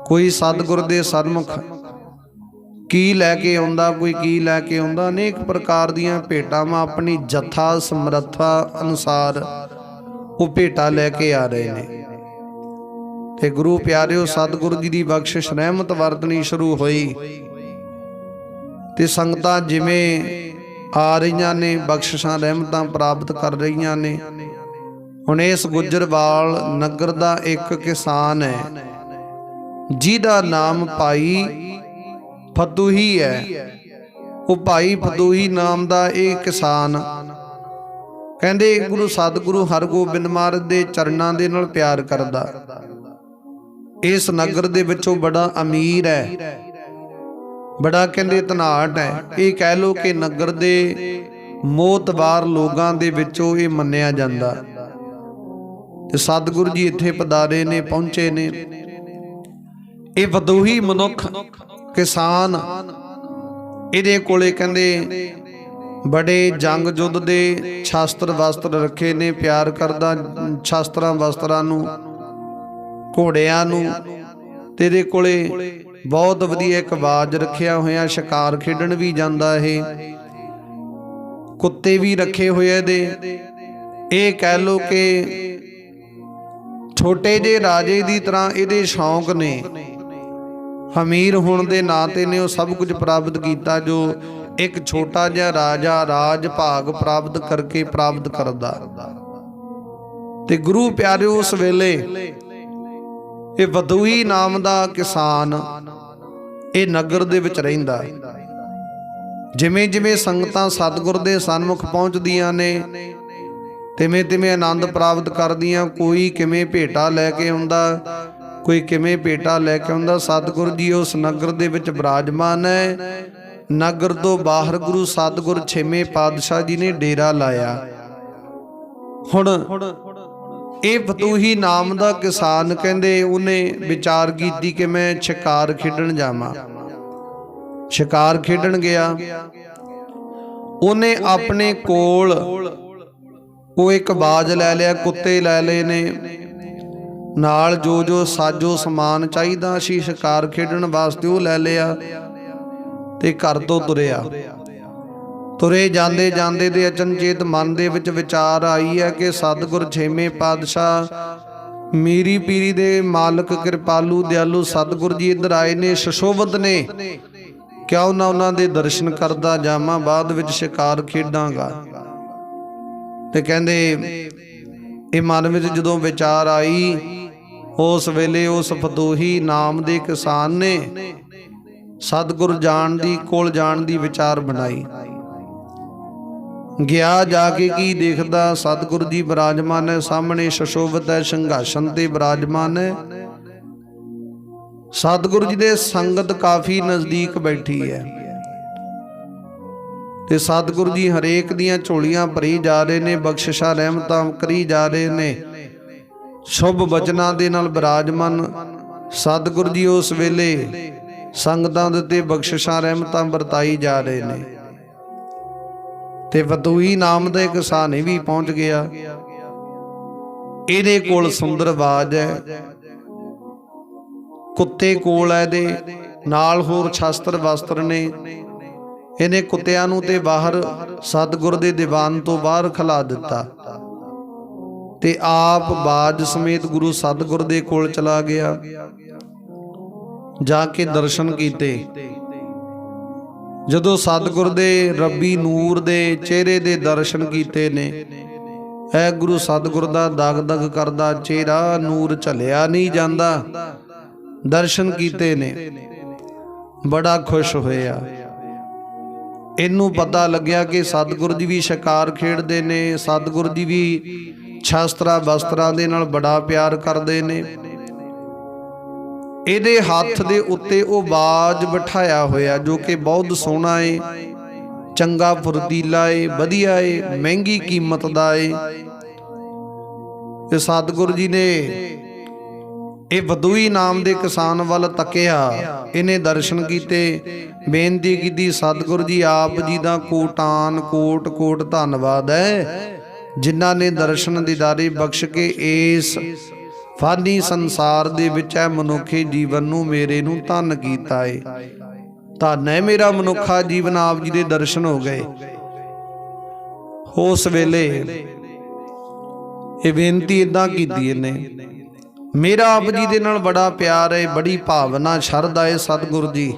ਕੋਈ ਸਤਿਗੁਰ ਦੇ ਸਨਮੁਖ ਕੀ ਲੈ ਕੇ ਆਉਂਦਾ, ਕੋਈ ਕੀ ਲੈ ਕੇ ਆਉਂਦਾ। ਅਨੇਕ ਪ੍ਰਕਾਰ ਦੀਆਂ ਭੇਟਾਵਾਂ ਆਪਣੀ ਜਥਾ ਸਮਰੱਥਾ ਅਨੁਸਾਰ ਉਹ ਭੇਟਾ ਲੈ ਕੇ ਆ ਰਹੇ ਨੇ। ਤੇ ਗੁਰੂ ਪਿਆਰਿਓ, ਸਤਿਗੁਰੂ ਜੀ ਦੀ ਬਖਸ਼ਿਸ਼ ਰਹਿਮਤ ਵਰਤਣੀ ਸ਼ੁਰੂ ਹੋਈ। ਤੇ ਸੰਗਤਾਂ ਜਿਵੇਂ ਆ ਰਹੀਆਂ ਨੇ, ਬਖਸ਼ਿਸ਼ਾਂ ਰਹਿਮਤਾਂ ਪ੍ਰਾਪਤ ਕਰ ਰਹੀਆਂ ਨੇ। ਹੁਣ ਇਸ ਗੁੱਜਰਵਾਲ ਨਗਰ ਦਾ ਇੱਕ ਕਿਸਾਨ ਹੈ, ਜਿਹਦਾ ਨਾਮ ਭਾਈ ਫਤੂਹੀ ਹੈ। ਉਹ ਭਾਈ ਫਤੂਹੀ ਨਾਮ ਦਾ ਇਹ ਕਿਸਾਨ ਕਹਿੰਦੇ ਗੁਰੂ ਸਤਿਗੁਰੂ ਹਰਗੋਬਿੰਦ ਮਹਾਰਾਜ ਦੇ ਚਰਨਾਂ ਦੇ ਨਾਲ ਪਿਆਰ ਕਰਦਾ। ਇਸ ਨਗਰ ਦੇ ਵਿੱਚੋਂ ਬੜਾ ਅਮੀਰ ਹੈ, ਬੜਾ ਕਹਿੰਦੇ ਧਨਾਟ ਹੈ। ਇਹ ਕਹਿ ਲੋ ਕਿ ਨਗਰ ਦੇ ਮੋਤਬਾਰ ਲੋਕਾਂ ਦੇ ਵਿੱਚੋਂ ਇਹ ਮੰਨਿਆ ਜਾਂਦਾ। ਤੇ ਸਤਿਗੁਰੂ ਜੀ ਇੱਥੇ ਪਧਾਰੇ ਨੇ, ਪਹੁੰਚੇ ਨੇ। ਇਹ ਫਤੂਹੀ ਮਨੁੱਖ ਕਿਸਾਨ, ਇਹਦੇ ਕੋਲੇ ਕਹਿੰਦੇ ਬੜੇ ਜੰਗ ਯੁੱਧ ਦੇ ਸ਼ਾਸਤਰ ਵਸਤਰ ਰੱਖੇ ਨੇ, ਪਿਆਰ ਕਰਦਾ ਸ਼ਾਸਤਰਾਂ ਵਸਤਰਾਂ ਨੂੰ, ਘੋੜਿਆਂ ਨੂੰ। ਤੇ ਇਹਦੇ ਕੋਲੇ बहुत वधिया एक बाज रखिया होया, शिकार खेडण भी जांदा ਇਹ, कुत्ते भी रखे हुए ਇਹਦੇ। ਇਹ कह लो कि छोटे जे राजे की तरह ਇਹਦੇ शौक ने, अमीर होने के नाते ने वो सब कुछ प्राप्त किया जो एक छोटा जिहा राजा राज भाग प्राप्त करके प्राप्त करदा। ते गुरु प्यारे उस वेले ये बदूई नाम का किसान ये नगर दे विच रहिंदा। जिमें जिमें संगतां सतगुर दे सन्मुख पहुंचदियां ने, तिवें तिवें आनंद प्राप्त करदियां। कोई किवें भेटा लैके आउंदा, कोई किवें भेटा लैके आउंदा। सतगुर जी उस नगर दे विच विराजमान है। नगर तो बाहर गुरु सतगुर छेवें पातशाह जी ने डेरा लाया। हुण ये फतूही नाम का किसान कहंदे उन्हें विचार कीती कि मैं शिकार खेडण जावां। शिकार खेडण गया, उन्हें अपने कोल वो एक बाज लै लिया, कुत्ते लै लए ने, नाल जो जो साजो समान चाहिदा सी शिकार खेडण वास्ते वो लै लिया ते घर तो तुरिया। तुरे जांदे जांदे दे अचनचेत मन दे विच विचार आई है कि सतगुर छेवें पातशाह मीरी पीरी दे मालक कृपालू दयालु सतगुर जी इधर आए ने, सुशोभत ने, क्यों ना उन्हां दे दर्शन करदा जावां, बाद विच शिकार खेडांगा। ते कहंदे ये मन विच जदों विचार आई, उस वेले उस फतूही नाम दे किसान ने सतगुर जाण दी कोल जाण दी विचार बनाई। गया जाके की देखदा, सतगुर जी विराजमान है सामने, सुशोभित है, संघासन ते विराजमान है। सतगुर जी दे संगत काफी नजदीक बैठी है ते सतगुर जी हरेक दियां झोलियां भरी जा रहे ने, बख्शिशां रहमतां करी जा रहे ने, शुभ वचनां दे नाल विराजमान। सतगुर जी उस वेले संगतां दे ते बख्शिशां रहमतां वरताई जा रहे ने। ते फतूही नाम दा किसान भी पहुंच गया। इहदे कोल सुंदर बाज है, कुत्ते कोल है दे, नाल होर शास्त्र वस्त्र ने। इहने कुत्तियां नूं ते बाहर सतगुर दे दीवान तो बाहर खिला दिता ते आप बाज समेत गुरु सतगुर दे कोल चला गया। जाके दर्शन कीते, जदों सतगुर दे रब्बी नूर दे चेहरे दे दर्शन कीते ने, ऐ गुरु सतगुर दा दग दग करदा चेहरा, नूर झलिया नहीं जांदा। दर्शन कीते ने, बड़ा खुश होया। इनू पता लग्या कि सतगुर जी भी शिकार खेडदे ने, सतगुर जी भी शास्त्रा वस्त्रां दे नाल बड़ा प्यार करदे ने। इहदे हत्थ दे उत्ते ओ बाज बिठाया होया जो कि बहुत सोहना है, चंगा फुर्तीला है, वधिया है, महंगी कीमत दा है। ते सतगुर जी ने ये बदूई नाम दे किसान वाल तकिया, इन्हें दर्शन कीते, बेनती की सतगुर जी आप जी दा कोटान कोट कोट धन्नवाद है जिन्हां ने दर्शन दीदारे बख्श के इस फानी संसार दे विच मनुखे जीवन नूं मेरे नूं धन कीता है। धन है मेरा मनुखा जीवन, आप जी दे दर्शन हो गए। उस वेले ये बेनती इदां कीती ने, मेरा आप जी दे नाल बड़ा प्यार है, बड़ी भावना शरधा है सतगुर जी।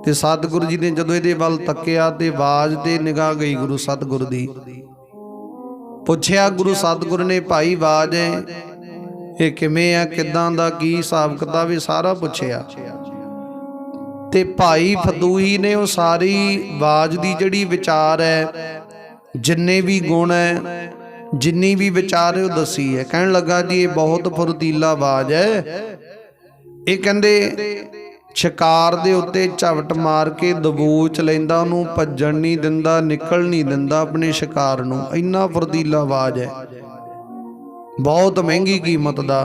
ते सतगुर जी ने जदों इहदे वल तकिया ते आवाज ते निगाह गई गुरु सतगुर दी। पुछया गुरु सतगुर ने, भाई आवाज है ये किवें है, किदां दा की हिसाब किताब है, सारा पुछया। ते भाई फतूही ने वो सारी आवाज दी जिहड़ी विचार है, जिन्ने भी गुण है, जिन्नी भी विचार है दसी है। कहन लगा जी ये बहुत फुर्तीला आवाज है, ये कहंदे शिकार दे उत्ते झपट मार के दबोच लैंदा, उहनूं भज्जण नहीं दिंदा, निकल नहीं दिंदा अपने शिकार नूं, इन्ना फुर्तीला आवाज है, बहुत महंगी कीमत दा।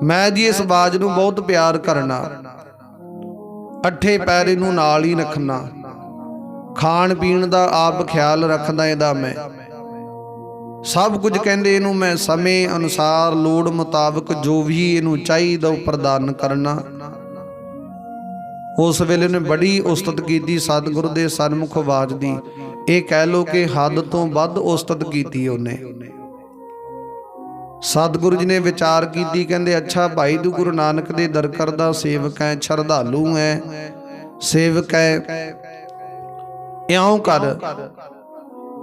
मैं जी इस आवाज नूं बहुत प्यार करना, अठे पैर इहनूं नाल ही रखना, खाण पीण दा आप ख्याल रखदा इहदा मैं। सब कुछ कहते इनू मैं समय अनुसार लोड़ मुताबिक जो भी इनू चाहिए वो प्रदान करना। उस वेले ने बड़ी उस्तत की सतगुरु के सन्मुख आवाज दी। ये कह लो कि हद तो वध उस्तत की उन्हें। सतगुरु जी ने विचार की, कहते अच्छा भाई तू गुरु नानक दे दर करदा सेवक है, श्रद्धालु है, सेवक है, इउं कर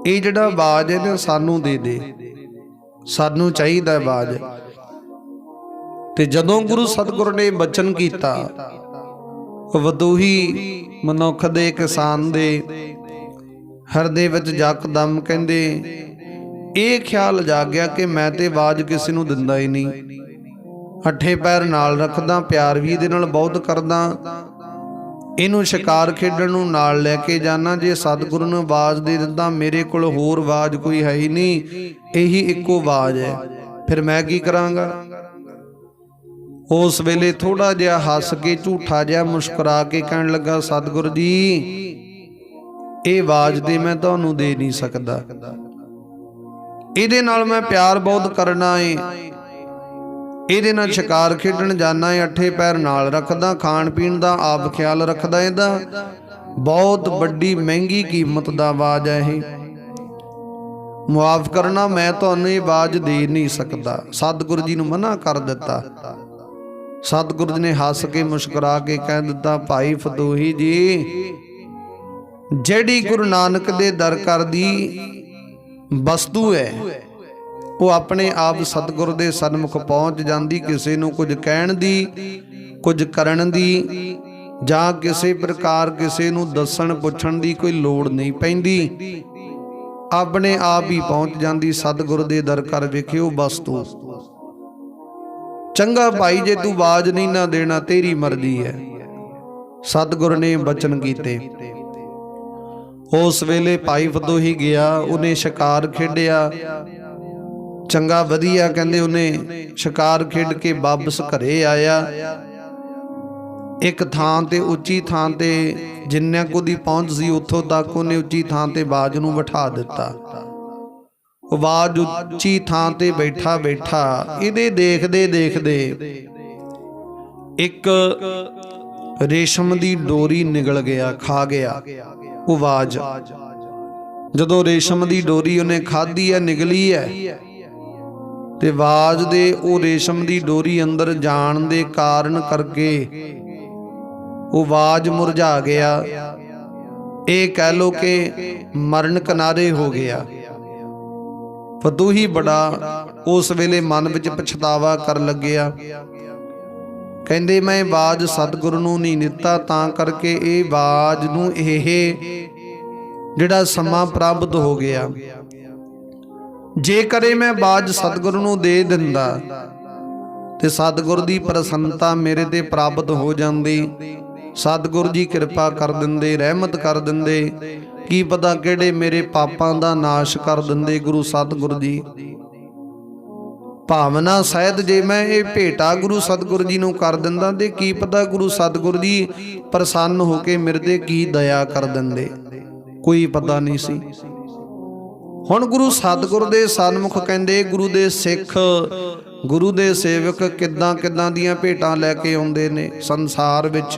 ये जिहड़ा आवाज है ना सानू दे दे, सानू चाहिदा आवाज। ते जदों गुरु सतगुरु ने बचन कीता, वदूही मनुख दे किसान दे हरदे विच यकदम कहंदे ये ख्याल जागया कि मैं ते आवाज किसी नूं दिंदा ही नहीं, हੱਠੇ पैर नाल रखदा, प्यार भी इहदे नाल बहुत करदा, इनू शिकार खेडण नूं नाल लैके जाना। जे सतगुरु ने आवाज दे दिंदा, मेरे कोल होर आवाज कोई है ही नहीं, यही इक्को आवाज है, फिर मैं की करांगा। उस वेले थोड़ा जिहा हस के झूठा जिहा मुस्कुरा के कहण लगा, सतगुरु जी ये आवाज दे मैं तुहानूं दे नहीं सकदा, इहदे नाल मैं प्यार बहुत करना है, ਇਹਦੇ ਨਾਲ शिकार खेडण जाना है, अठे पैर नाल रखदा, खाण पीण दा आप ख्याल रखदा, ਇਹਦਾ बहुत वड्डी महंगी कीमत दा आवाज है ये, मुआफ करना मैं तुहानूं ये आवाज दे नहीं सकदा। सतगुरु जी नूं मना कर दिता। सतगुरु जी ने हस के मुस्कुरा के कह दिता, भाई फतूही जी ਜਿਹੜੀ गुरु नानक दे दर कर दी वस्तु है वो अपने आप सतगुरु के सन्मुख पहुँच जाती, किसी नूं कुछ कहण दी, कुछ करन दी, जां किसी प्रकार किसी नूं दस्सण पुछण दी कोई लोड़ नहीं पैंदी, अपने आप ही पहुँच जाती। सतगुरु के दर कर वेखियो वस्तु। चंगा भाई जे तू आवाज नहीं ना देना तेरी मर्जी है। सतगुरु ने बचन कीते। उस वेले भाई फतूही गया, उन्हें शिकार खेडिया, चंगा वधिया, कहंदे उन्हें शिकार खेड के वापस घरे आया। एक थां ते उच्ची थां ते जिन्ना को दी पहुंच सी उत्थों तक उन्हें उच्ची थां ते बाज नूं बिठा दिता। आवाज उच्ची थां ते बैठा बैठा इहदे देखदे देखदे एक रेशम दी डोरी निगल गया, खा गया आवाज। जदों रेशम दी डोरी उन्हें खाधी है, निगली है, ते आवाज दे ओ रेशम दी डोरी अंदर जाण दे कारण करके आवाज मुरझा गया। ये कह लो कि मरण किनारे हो गया। फतूही बड़ा उस वेले मन विच पछतावा कर लग्या, कहंदे मैं आवाज सतगुरु नूं नहीं दिता, तां करके ये आवाज नूं इह जिहड़ा समा प्राप्त हो गया। जे करे मैं आवाज सतगुरु नूं दे दिंदा ते सतगुरु दी प्रसन्नता मेरे ते प्राप्त हो जांदी, सतगुरु जी कृपा कर दिंदे, रहमत कर दिंदे, की पता किहड़े मेरे पापां दा नाश कर दिंदे गुरु सतगुरु जी। भावना सहित जे मैं ये भेटा गुरु सतगुरु जी नूं कर दिंदा ते की पता गुरु सतगुरु जी प्रसन्न होके मेरे ते की दया कर दिंदे, कोई पता नहीं सी। हुण गुरु सतगुरु दे सन्मुख कहंदे गुरु दे सिख, गुरु दे सेवक किद्दां किद्दां दीयां भेटां लैके आउंदे ने। संसार विच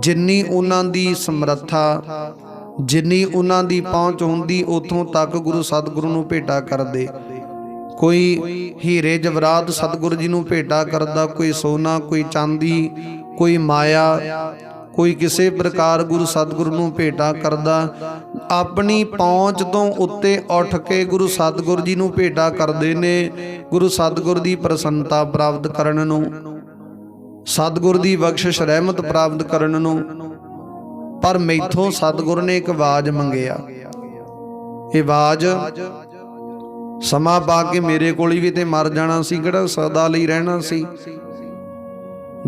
जिन्नी उन्हां दी समर्था, जिन्नी उन्हां दी पहुंच हुंदी, उथों तक गुरु सतगुरु नूं भेटा करदे। कोई हीरे जवरात सतगुरु जी नूं भेटा करदा, कोई सोना, कोई चांदी, कोई माया, कोई किसी प्रकार गुरु सतगुरु नूं भेटा करदा। अपनी पहुँच तो उत्ते उठ के गुरु सतगुरु जी नूं भेटा करदे ने, गुरु सतगुरु दी प्रसन्नता प्राप्त करन नूं, सतगुरु दी बख्शिश रहमत प्राप्त करन नूं। पर मैथों सतगुरु ने एक आवाज मंगिया। ये आवाज समा पा के मेरे कोल भी ते मर जाना सी, किहड़ा सदा लई रहना सी।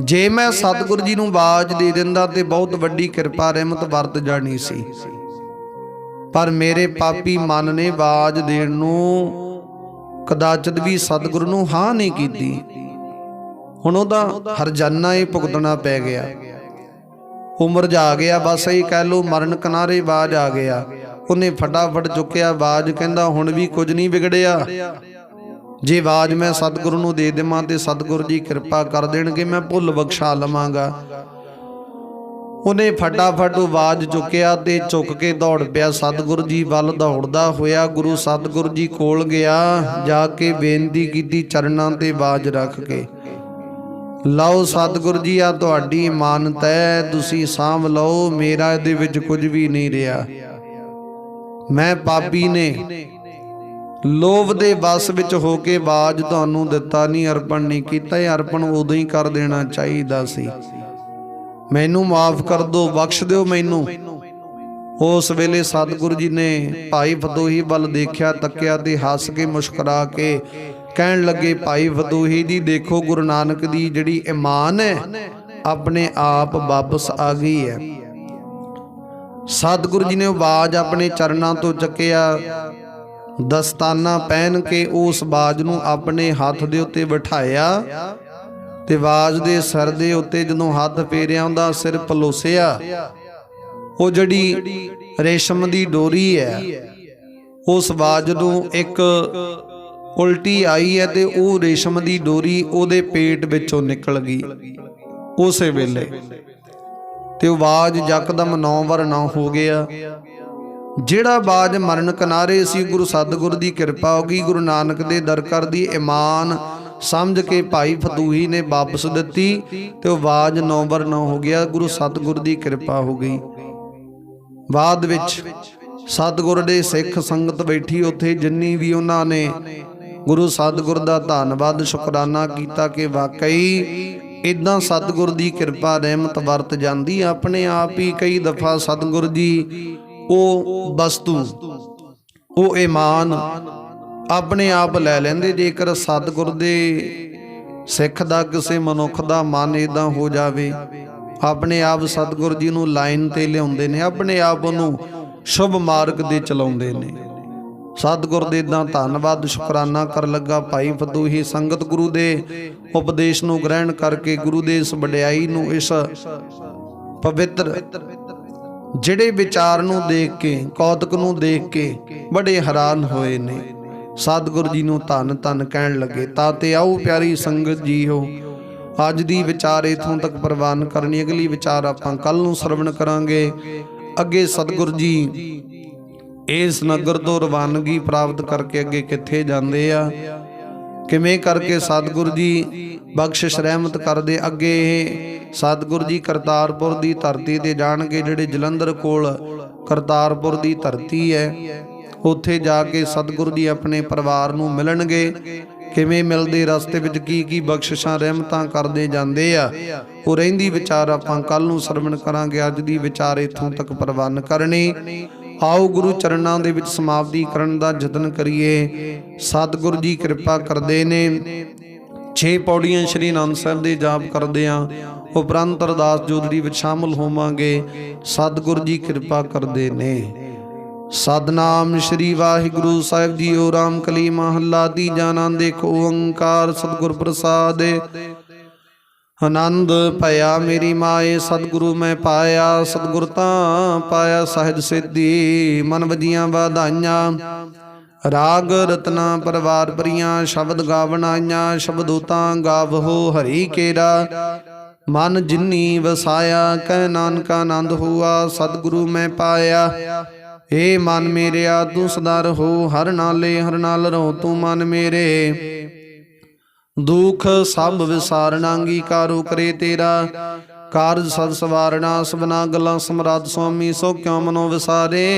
जे मैं सतगुरु जी नूं आवाज दे दिंदा ते बहुत वड्डी किरपा रहमत वरत जानी सी, पर मेरे पापी मन ने आवाज देण नूं कदाचित भी सतगुरु नूं हां नहीं कीती। हुण ओहदा हरजाना ही भुगतना पै गया, उम्र जा गया, बस यही कह लो मरण किनारे आवाज आ गया। ਉਹਨੇ ਫਟਾਫਟ ਚੁੱਕਿਆ ਆਵਾਜ਼, ਕਹਿੰਦਾ ਹੁਣ ਵੀ ਕੁਝ ਨਹੀਂ ਵਿਗੜਿਆ। ਜੇ ਆਵਾਜ਼ ਮੈਂ ਸਤਿਗੁਰੂ ਨੂੰ ਦੇ ਦੇਵਾਂ ਤੇ ਸਤਿਗੁਰੂ ਜੀ ਕਿਰਪਾ ਕਰ ਦੇਣਗੇ, ਮੈਂ ਭੁੱਲ ਬਖਸ਼ਾ ਲਵਾਂਗਾ। ਉਹਨੇ ਫਟਾਫਟ ਆਵਾਜ਼ ਚੁੱਕਿਆ ਤੇ ਝੁੱਕ ਕੇ ਦੌੜ ਪਿਆ ਸਤਿਗੁਰੂ ਜੀ ਵੱਲ। ਦੌੜਦਾ ਹੋਇਆ ਗੁਰੂ ਸਤਿਗੁਰੂ ਜੀ ਕੋਲ ਗਿਆ, ਜਾ ਕੇ ਬੇਨਤੀ ਕੀਤੀ ਚਰਨਾਂ ਤੇ ਆਵਾਜ਼ ਰੱਖ ਕੇ, ਲਓ ਸਤਿਗੁਰੂ ਜੀ ਆ ਤੁਹਾਡੀ ਇਮਾਨਤ ਹੈ, ਤੁਸੀਂ ਸਾਂਭ ਲਓ, ਮੇਰਾ ਇਹਦੇ ਵਿੱਚ ਕੁਝ ਵੀ ਨਹੀਂ ਰਿਹਾ। ਮੈਂ ਪਾਪੀ ਨੇ ਲੋਭ ਦੇ ਵਸ ਵਿੱਚ ਹੋ ਕੇ ਆਵਾਜ਼ ਤੁਹਾਨੂੰ ਦਿੱਤਾ ਨਹੀਂ, ਅਰਪਣ ਨਹੀਂ ਕੀਤਾ। ਇਹ ਅਰਪਣ ਉਦੋਂ ਹੀ ਕਰ ਦੇਣਾ ਚਾਹੀਦਾ ਸੀ। ਮੈਨੂੰ ਮਾਫ ਕਰ ਦਿਓ, ਬਖਸ਼ ਦਿਓ ਮੈਨੂੰ। ਉਸ ਵੇਲੇ ਸਤਿਗੁਰੂ ਜੀ ਨੇ ਭਾਈ ਫਤੋਹੀ ਵੱਲ ਦੇਖਿਆ, ਤੱਕਿਆ ਤੇ ਹੱਸ ਕੇ ਮੁਸਕਰਾ ਕੇ ਕਹਿਣ ਲੱਗੇ, ਭਾਈ ਫਤੋਹੀ ਜੀ ਦੇਖੋ, ਗੁਰੂ ਨਾਨਕ ਦੀ ਜਿਹੜੀ ਈਮਾਨ ਹੈ ਆਪਣੇ ਆਪ ਵਾਪਸ ਆ ਗਈ ਹੈ। ਸਤਿਗੁਰੂ ਜੀ ਨੇ ਆਵਾਜ਼ ਆਪਣੇ ਚਰਨਾਂ ਤੋਂ ਚੱਕਿਆ, ਦਸਤਾਨਾ ਪਹਿਨ ਕੇ ਉਸ ਬਾਜ ਨੂੰ ਆਪਣੇ ਹੱਥ ਦੇ ਉੱਤੇ ਬਿਠਾਇਆ ਤੇ ਬਾਜ ਦੇ ਸਿਰ ਦੇ ਉੱਤੇ ਜਦੋਂ ਹੱਥ ਫੇਰਿਆ, ਉਹਦਾ ਸਿਰ ਪਲੋਸਿਆ। ਉਹ ਜਿਹੜੀ ਰੇਸ਼ਮ ਦੀ ਡੋਰੀ ਹੈ ਉਸ ਬਾਜ ਨੂੰ ਇੱਕ ਉਲਟੀ ਆਈ ਹੈ ਤੇ ਉਹ ਰੇਸ਼ਮ ਦੀ ਡੋਰੀ ਉਹਦੇ ਪੇਟ ਵਿੱਚੋਂ ਨਿਕਲ ਗਈ ਉਸੇ ਵੇਲੇ, ਤੇ ਉਹ ਬਾਜ ਯਕਦਮ 9 ਵਾਰ 9 ਹੋ ਗਿਆ। ਜਿਹੜਾ ਬਾਜ ਮਰਨ ਕਿਨਾਰੇ ਸੀ, ਗੁਰੂ ਸਤਿਗੁਰੂ ਦੀ ਕਿਰਪਾ ਹੋ ਗਈ। ਗੁਰੂ ਨਾਨਕ ਦੇ ਦਰ ਕਰ ਦੀ ਈਮਾਨ ਸਮਝ ਕੇ ਭਾਈ ਫਤੂਹੀ ਨੇ ਵਾਪਸ ਦਿੱਤੀ ਤੇ ਉਹ ਬਾਜ 9 ਵਾਰ 9 ਹੋ ਗਿਆ। ਗੁਰੂ ਸਤਿਗੁਰੂ ਦੀ ਕਿਰਪਾ ਹੋ ਗਈ। ਬਾਅਦ ਵਿੱਚ ਸਤਿਗੁਰ ਦੇ ਸਿੱਖ ਸੰਗਤ ਬੈਠੀ ਉੱਥੇ, ਜਿੰਨੀ ਵੀ ਉਹਨਾਂ ਨੇ ਗੁਰੂ ਸਤਿਗੁਰ ਦਾ ਧੰਨਵਾਦ ਸ਼ੁਕਰਾਨਾ ਕੀਤਾ ਕਿ ਵਾਕਈ ਇਦਾਂ ਸਤਿਗੁਰ ਦੀ ਕਿਰਪਾ ਰਹਿਮਤ ਵਰਤ ਜਾਂਦੀ। ਆਪਣੇ ਆਪ ਹੀ ਕਈ ਦਫਾ ਸਤਿਗੁਰ ਜੀ ਉਹ ਵਸਤੂ, ਉਹ ਈਮਾਨ ਆਪਣੇ ਆਪ ਲੈ ਲੈਂਦੇ। ਜੇਕਰ ਸਤਿਗੁਰ ਦੇ ਸਿੱਖ ਦਾ, ਕਿਸੇ ਮਨੁੱਖ ਦਾ ਮਨ ਇਦਾਂ ਹੋ ਜਾਵੇ, ਆਪਣੇ ਆਪ ਸਤਿਗੁਰ ਜੀ ਨੂੰ ਲਾਈਨ ਤੇ ਲਿਆਉਂਦੇ ਨੇ, ਆਪਣੇ ਆਪ ਉਹਨੂੰ ਸ਼ੁਭ ਮਾਰਗ ਦੇ ਚਲਾਉਂਦੇ ਨੇ। ਸਤਿਗੁਰ ਦੇ ਇਦਾਂ ਧੰਨਵਾਦ ਸ਼ੁਕਰਾਨਾ ਕਰ ਲੱਗਾ ਭਾਈ ਫਤੂਹੀ। ਸੰਗਤ ਗੁਰੂ ਦੇ ਉਪਦੇਸ਼ ਨੂੰ ਗ੍ਰਹਿਣ ਕਰਕੇ, ਗੁਰੂ ਦੇ ਇਸ ਵਡਿਆਈ ਨੂੰ, ਇਸ ਪਵਿੱਤਰ ਜਿਹੜੇ ਵਿਚਾਰ ਨੂੰ ਦੇਖ ਕੇ, ਕੌਤਕ ਨੂੰ ਦੇਖ ਕੇ ਬੜੇ ਹੈਰਾਨ ਹੋਏ ਨੇ। ਸਤਿਗੁਰੂ ਜੀ ਨੂੰ ਧੰਨ ਧੰਨ ਕਹਿਣ ਲੱਗੇ। ਤਾਂ ਤੇ ਆਓ ਪਿਆਰੀ ਸੰਗਤ ਜੀ ਹੋ, ਅੱਜ ਦੀ ਵਿਚਾਰ ਇਥੋਂ ਤੱਕ ਪ੍ਰਵਾਨ ਕਰਨੀ। ਅਗਲੀ ਵਿਚਾਰ ਆਪਾਂ ਕੱਲ ਨੂੰ ਸਰਵਣ ਕਰਾਂਗੇ। ਅੱਗੇ ਸਤਿਗੁਰੂ ਜੀ ਇਸ ਨਗਰ ਤੋਂ ਰਵਾਨਗੀ ਪ੍ਰਾਪਤ ਕਰਕੇ ਅੱਗੇ ਕਿੱਥੇ ਜਾਂਦੇ ਆ, ਕਿਵੇਂ ਕਰਕੇ ਸਤਿਗੁਰੂ ਜੀ ਬਖਸ਼ਿਸ਼ ਰਹਿਮਤ ਕਰਦੇ। ਅੱਗੇ ਇਹ ਸਤਿਗੁਰੂ ਜੀ ਕਰਤਾਰਪੁਰ ਦੀ ਧਰਤੀ ਤੇ ਜਾਣਗੇ, ਜਿਹੜੇ ਜਲੰਧਰ ਕੋਲ ਕਰਤਾਰਪੁਰ ਦੀ ਧਰਤੀ ਹੈ, ਉੱਥੇ ਜਾ ਕੇ ਸਤਿਗੁਰੂ ਜੀ ਆਪਣੇ ਪਰਿਵਾਰ ਨੂੰ ਮਿਲਣਗੇ। ਕਿਵੇਂ ਮਿਲਦੇ, ਰਸਤੇ ਵਿੱਚ ਕੀ ਕੀ ਬਖਸ਼ਿਸ਼ਾਂ ਰਹਿਮਤਾਂ ਕਰਦੇ ਜਾਂਦੇ ਆ, ਉਹ ਰਹਿੰਦੀ ਵਿਚਾਰ ਆਪਾਂ ਕੱਲ ਨੂੰ ਸਰਵਣ ਕਰਾਂਗੇ। ਅੱਜ ਦੀ ਵਿਚਾਰ ਇੱਥੋਂ ਤੱਕ ਪ੍ਰਵਾਨ ਕਰਨੀ। ਆਓ ਗੁਰੂ ਚਰਨਾਂ ਦੇ ਵਿੱਚ ਸਮਾਪਤੀ ਕਰਨ ਦਾ ਯਤਨ ਕਰੀਏ। ਸਤਿਗੁਰੂ ਜੀ ਕਿਰਪਾ ਕਰਦੇ ਨੇ। 6 ਪੌੜੀਆਂ ਸ਼੍ਰੀ ਅਨੰਦ ਸਾਹਿਬ ਦੇ ਜਾਪ ਕਰਦੇ ਆਂ, ਉਪਰੰਤ ਅਰਦਾਸ ਜੋਦੜੀ ਵਿੱਚ ਸ਼ਾਮਲ ਹੋਵਾਂਗੇ। ਸਤਿਗੁਰੂ ਜੀ ਕਿਰਪਾ ਕਰਦੇ ਨੇ। ਸਤਨਾਮ ਸ਼੍ਰੀ ਵਾਹਿਗੁਰੂ ਸਾਹਿਬ ਜੀਓ। ਰਾਮ ਕਲੀ ਮਹੱਲਾ ਤੀਜਾ। ਨਾਨਕ ਓੰਕਾਰ ਸਤਿਗੁਰ ਪ੍ਰਸਾਦ। ਆਨੰਦ ਭਇਆ ਮੇਰੀ ਮਾਏ, ਸਤਿਗੁਰੂ ਮੈਂ ਪਾਇਆ, ਸਤਿਗੁਰ ਤਾਂ ਪਾਇਆ ਸਹਿਜ ਸਿੱਧੀ। ਮਨ ਵਜੀਆਂ ਵਧਾਈਆਂ, ਰਾਗ ਰਤਨਾ ਪਰਵਾਰ ਪ੍ਰੀਆਂ। ਸ਼ਬਦ ਗਾਵਣ ਆਈਆਂ, ਸ਼ਬਦੋ ਤਾਂ ਗਾਵਹੋ ਹਰੀ ਕੇਰਾ। ਮਨ ਜਿਨੀ ਵਸਾਇਆ, ਕਹਿ ਨਾਨਕ ਆਨੰਦ ਹੋਆ, ਸਤਿਗੁਰੂ ਮੈਂ ਪਾਇਆ। ਏ ਮਨ ਮੇਰਿਆ ਤੂੰ ਸਦਾ ਰਹੋ, ਹਰ ਨਾਲੇ ਹਰ ਨਾਲ ਰਹੋ ਤੂੰ ਮਨ ਮੇਰੇ। ਦੁਖ ਸਭ ਵਿਸਾਰਨਾ, ਅੰਗੀਕਾਰੋ ਕਰੇ ਤੇਰਾ। ਕਾਰਜ ਸਦ ਸਵਾਰਨਾ, ਸਭਨਾ ਗੱਲਾਂ ਸਮਰਾਧ ਸੁਆਮੀ। ਸੋ ਕਿਉ ਮਨੋ ਵਿਸਾਰੇ,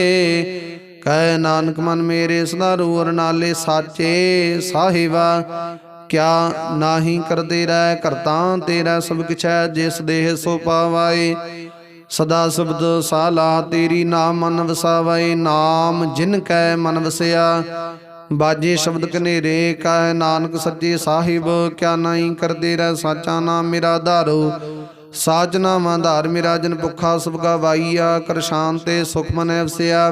ਕਹਿ ਨਾਨਕ ਮਨ ਮੇਰੇ ਸਦਾ ਰਹੋ ਹਰ ਨਾਲੇ। ਸਾਚੇ ਸਾਹਿਬਾ ਕਿਆ ਨਾਹੀ ਕਰਦੇ ਰਹਿ, ਕਰਤਾ ਤੇਰਾ ਸਭ ਕਿਛ ਹੈ। ਜਿਸ ਦੇਹ ਸੋ ਪਾਵਾਏ, ਸਦਾ ਸ਼ਬਦ ਸਾਲਾ ਤੇਰੀ। ਨਾਮ ਮਨ ਵਸਾਵੇ, ਨਾਮ ਜਿਨ ਕੈ ਮਨ ਵਸਿਆ। ਬਾਜੇ ਸ਼ਬਦ ਕਨੇਰੇ, ਕਹਿ ਨਾਨਕ ਸੱਚੇ ਸਾਹਿਬ ਕਿਆ ਨਹੀਂ ਕਰਦੇ ਰਹਿ। ਸਾਚਾ ਨਾਮ ਮੇਰਾ ਧਾਰੋ, ਸਾਚ ਨਾਮ ਆਧਾਰ ਮੇਰਾ। ਜਨ ਭੁੱਖਾ ਸਭ ਗਵਾਈਆ, ਕਰ ਸ਼ਾਂਤੇ ਸੁਖ ਮਨੈ ਵਸਿਆ।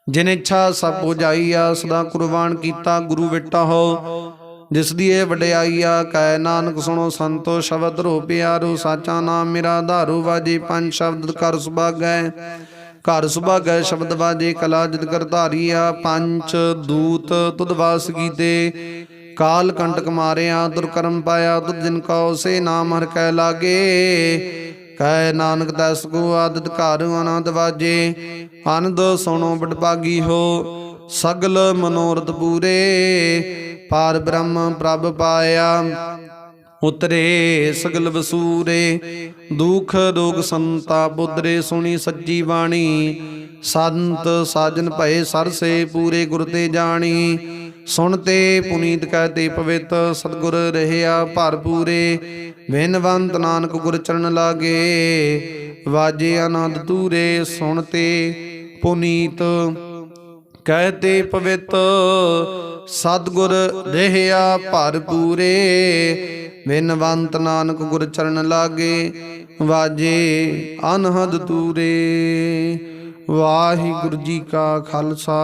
ਜਿਨ ਇੱਛਾ ਸਭ ਪੁਜਾਈਆ, ਸਦਾ ਕੁਰਬਾਨ ਕੀਤਾ ਗੁਰੂ ਬੇਟਾ ਹੋ। ਜਿਸ ਦੀ ਇਹ ਵਡਿਆਈਆ, ਕਹਿ ਨਾਨਕ ਸੁਣੋ ਸੰਤੋ ਸ਼ਬਦ ਰੋ ਪਿਆਰੋ। ਸਾਚਾ ਨਾਮ ਮੇਰਾ ਧਾਰੂ, ਵਾਜੇ ਪੰਜ ਸ਼ਬਦ ਕਰ ਸੁਭਾਗੈ। ਘਰ ਸੁਭਾਗੈ ਸ਼ਬਦ ਬਾਜੇ ਕਲਾ ਜਿਤ ਕਰ ਧਾਰੀਆ ਪੰਚ ਦੂਤ ਤੁਧ ਵਾਸ ਕੀਤੇ ਕਾਲ ਕੰਟਕ ਮਾਰਿਆ ਦੁਰਕਰਮ ਪਾਇਆ ਤੁਧ ਜਿਨ ਕਉ ਸੇ ਨਾਮ ਹਰਿ ਕੈ ਲਾਗੇ ਕਹਿ ਨਾਨਕ ਦਸ ਕੋ ਆਦਿਤ ਘਰ ਆਨੰਦ ਵਾਜੇ ਆਨੰਦ ਸੁਣੋ ਬਡਭਾਗੀ ਹੋ ਸਗਲ ਮਨੋਰਥ ਪੂਰੇ ਪਾਰ ਬ੍ਰਹਮ ਪ੍ਰਭ ਪਾਇਆ ਉਤਰੇ ਸਗਲ ਵਸੂਰੇ ਦੁਖ ਰੋਗ ਸੰਤਾਪ ਉਦਰੇ ਸੁਣੀ ਸੱਚੀ ਬਾਣੀ ਸੰਤ ਸਾਜਨ ਭਏ ਸਰਸੇ ਪੂਰੇ ਗੁਰ ਤੇ ਜਾਣੀ ਸੁਣਤੇ ਪੁਨੀਤ ਕਹਤੇ ਪਵਿੱਤ ਸਤਿਗੁਰ ਰਹਿਆ ਭਰਪੂਰੇ ਵਿਨਵੰਤ ਨਾਨਕ ਗੁਰ ਚਰਨ ਲਾਗੇ ਵਾਜੇ ਆਨੰਦ ਤੂਰੇ ਸੁਣਤੇ ਪੁਨੀਤ ਕਹਤੇ ਪਵਿੱਤ ਸਤਿਗੁਰ ਰਹਿਆ ਭਰਪੂਰੇ ਵਿਨਵੰਤ ਨਾਨਕ ਗੁਰ ਚਰਨ ਲਾਗੇ ਵਾਜੇ ਅਨਹਦ ਤੂਰੇ। ਵਾਹਿਗੁਰੂ ਜੀ ਕਾ ਖਾਲਸਾ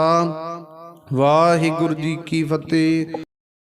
ਵਾਹਿਗੁਰੂ ਜੀ ਕੀ ਫਤਿਹ।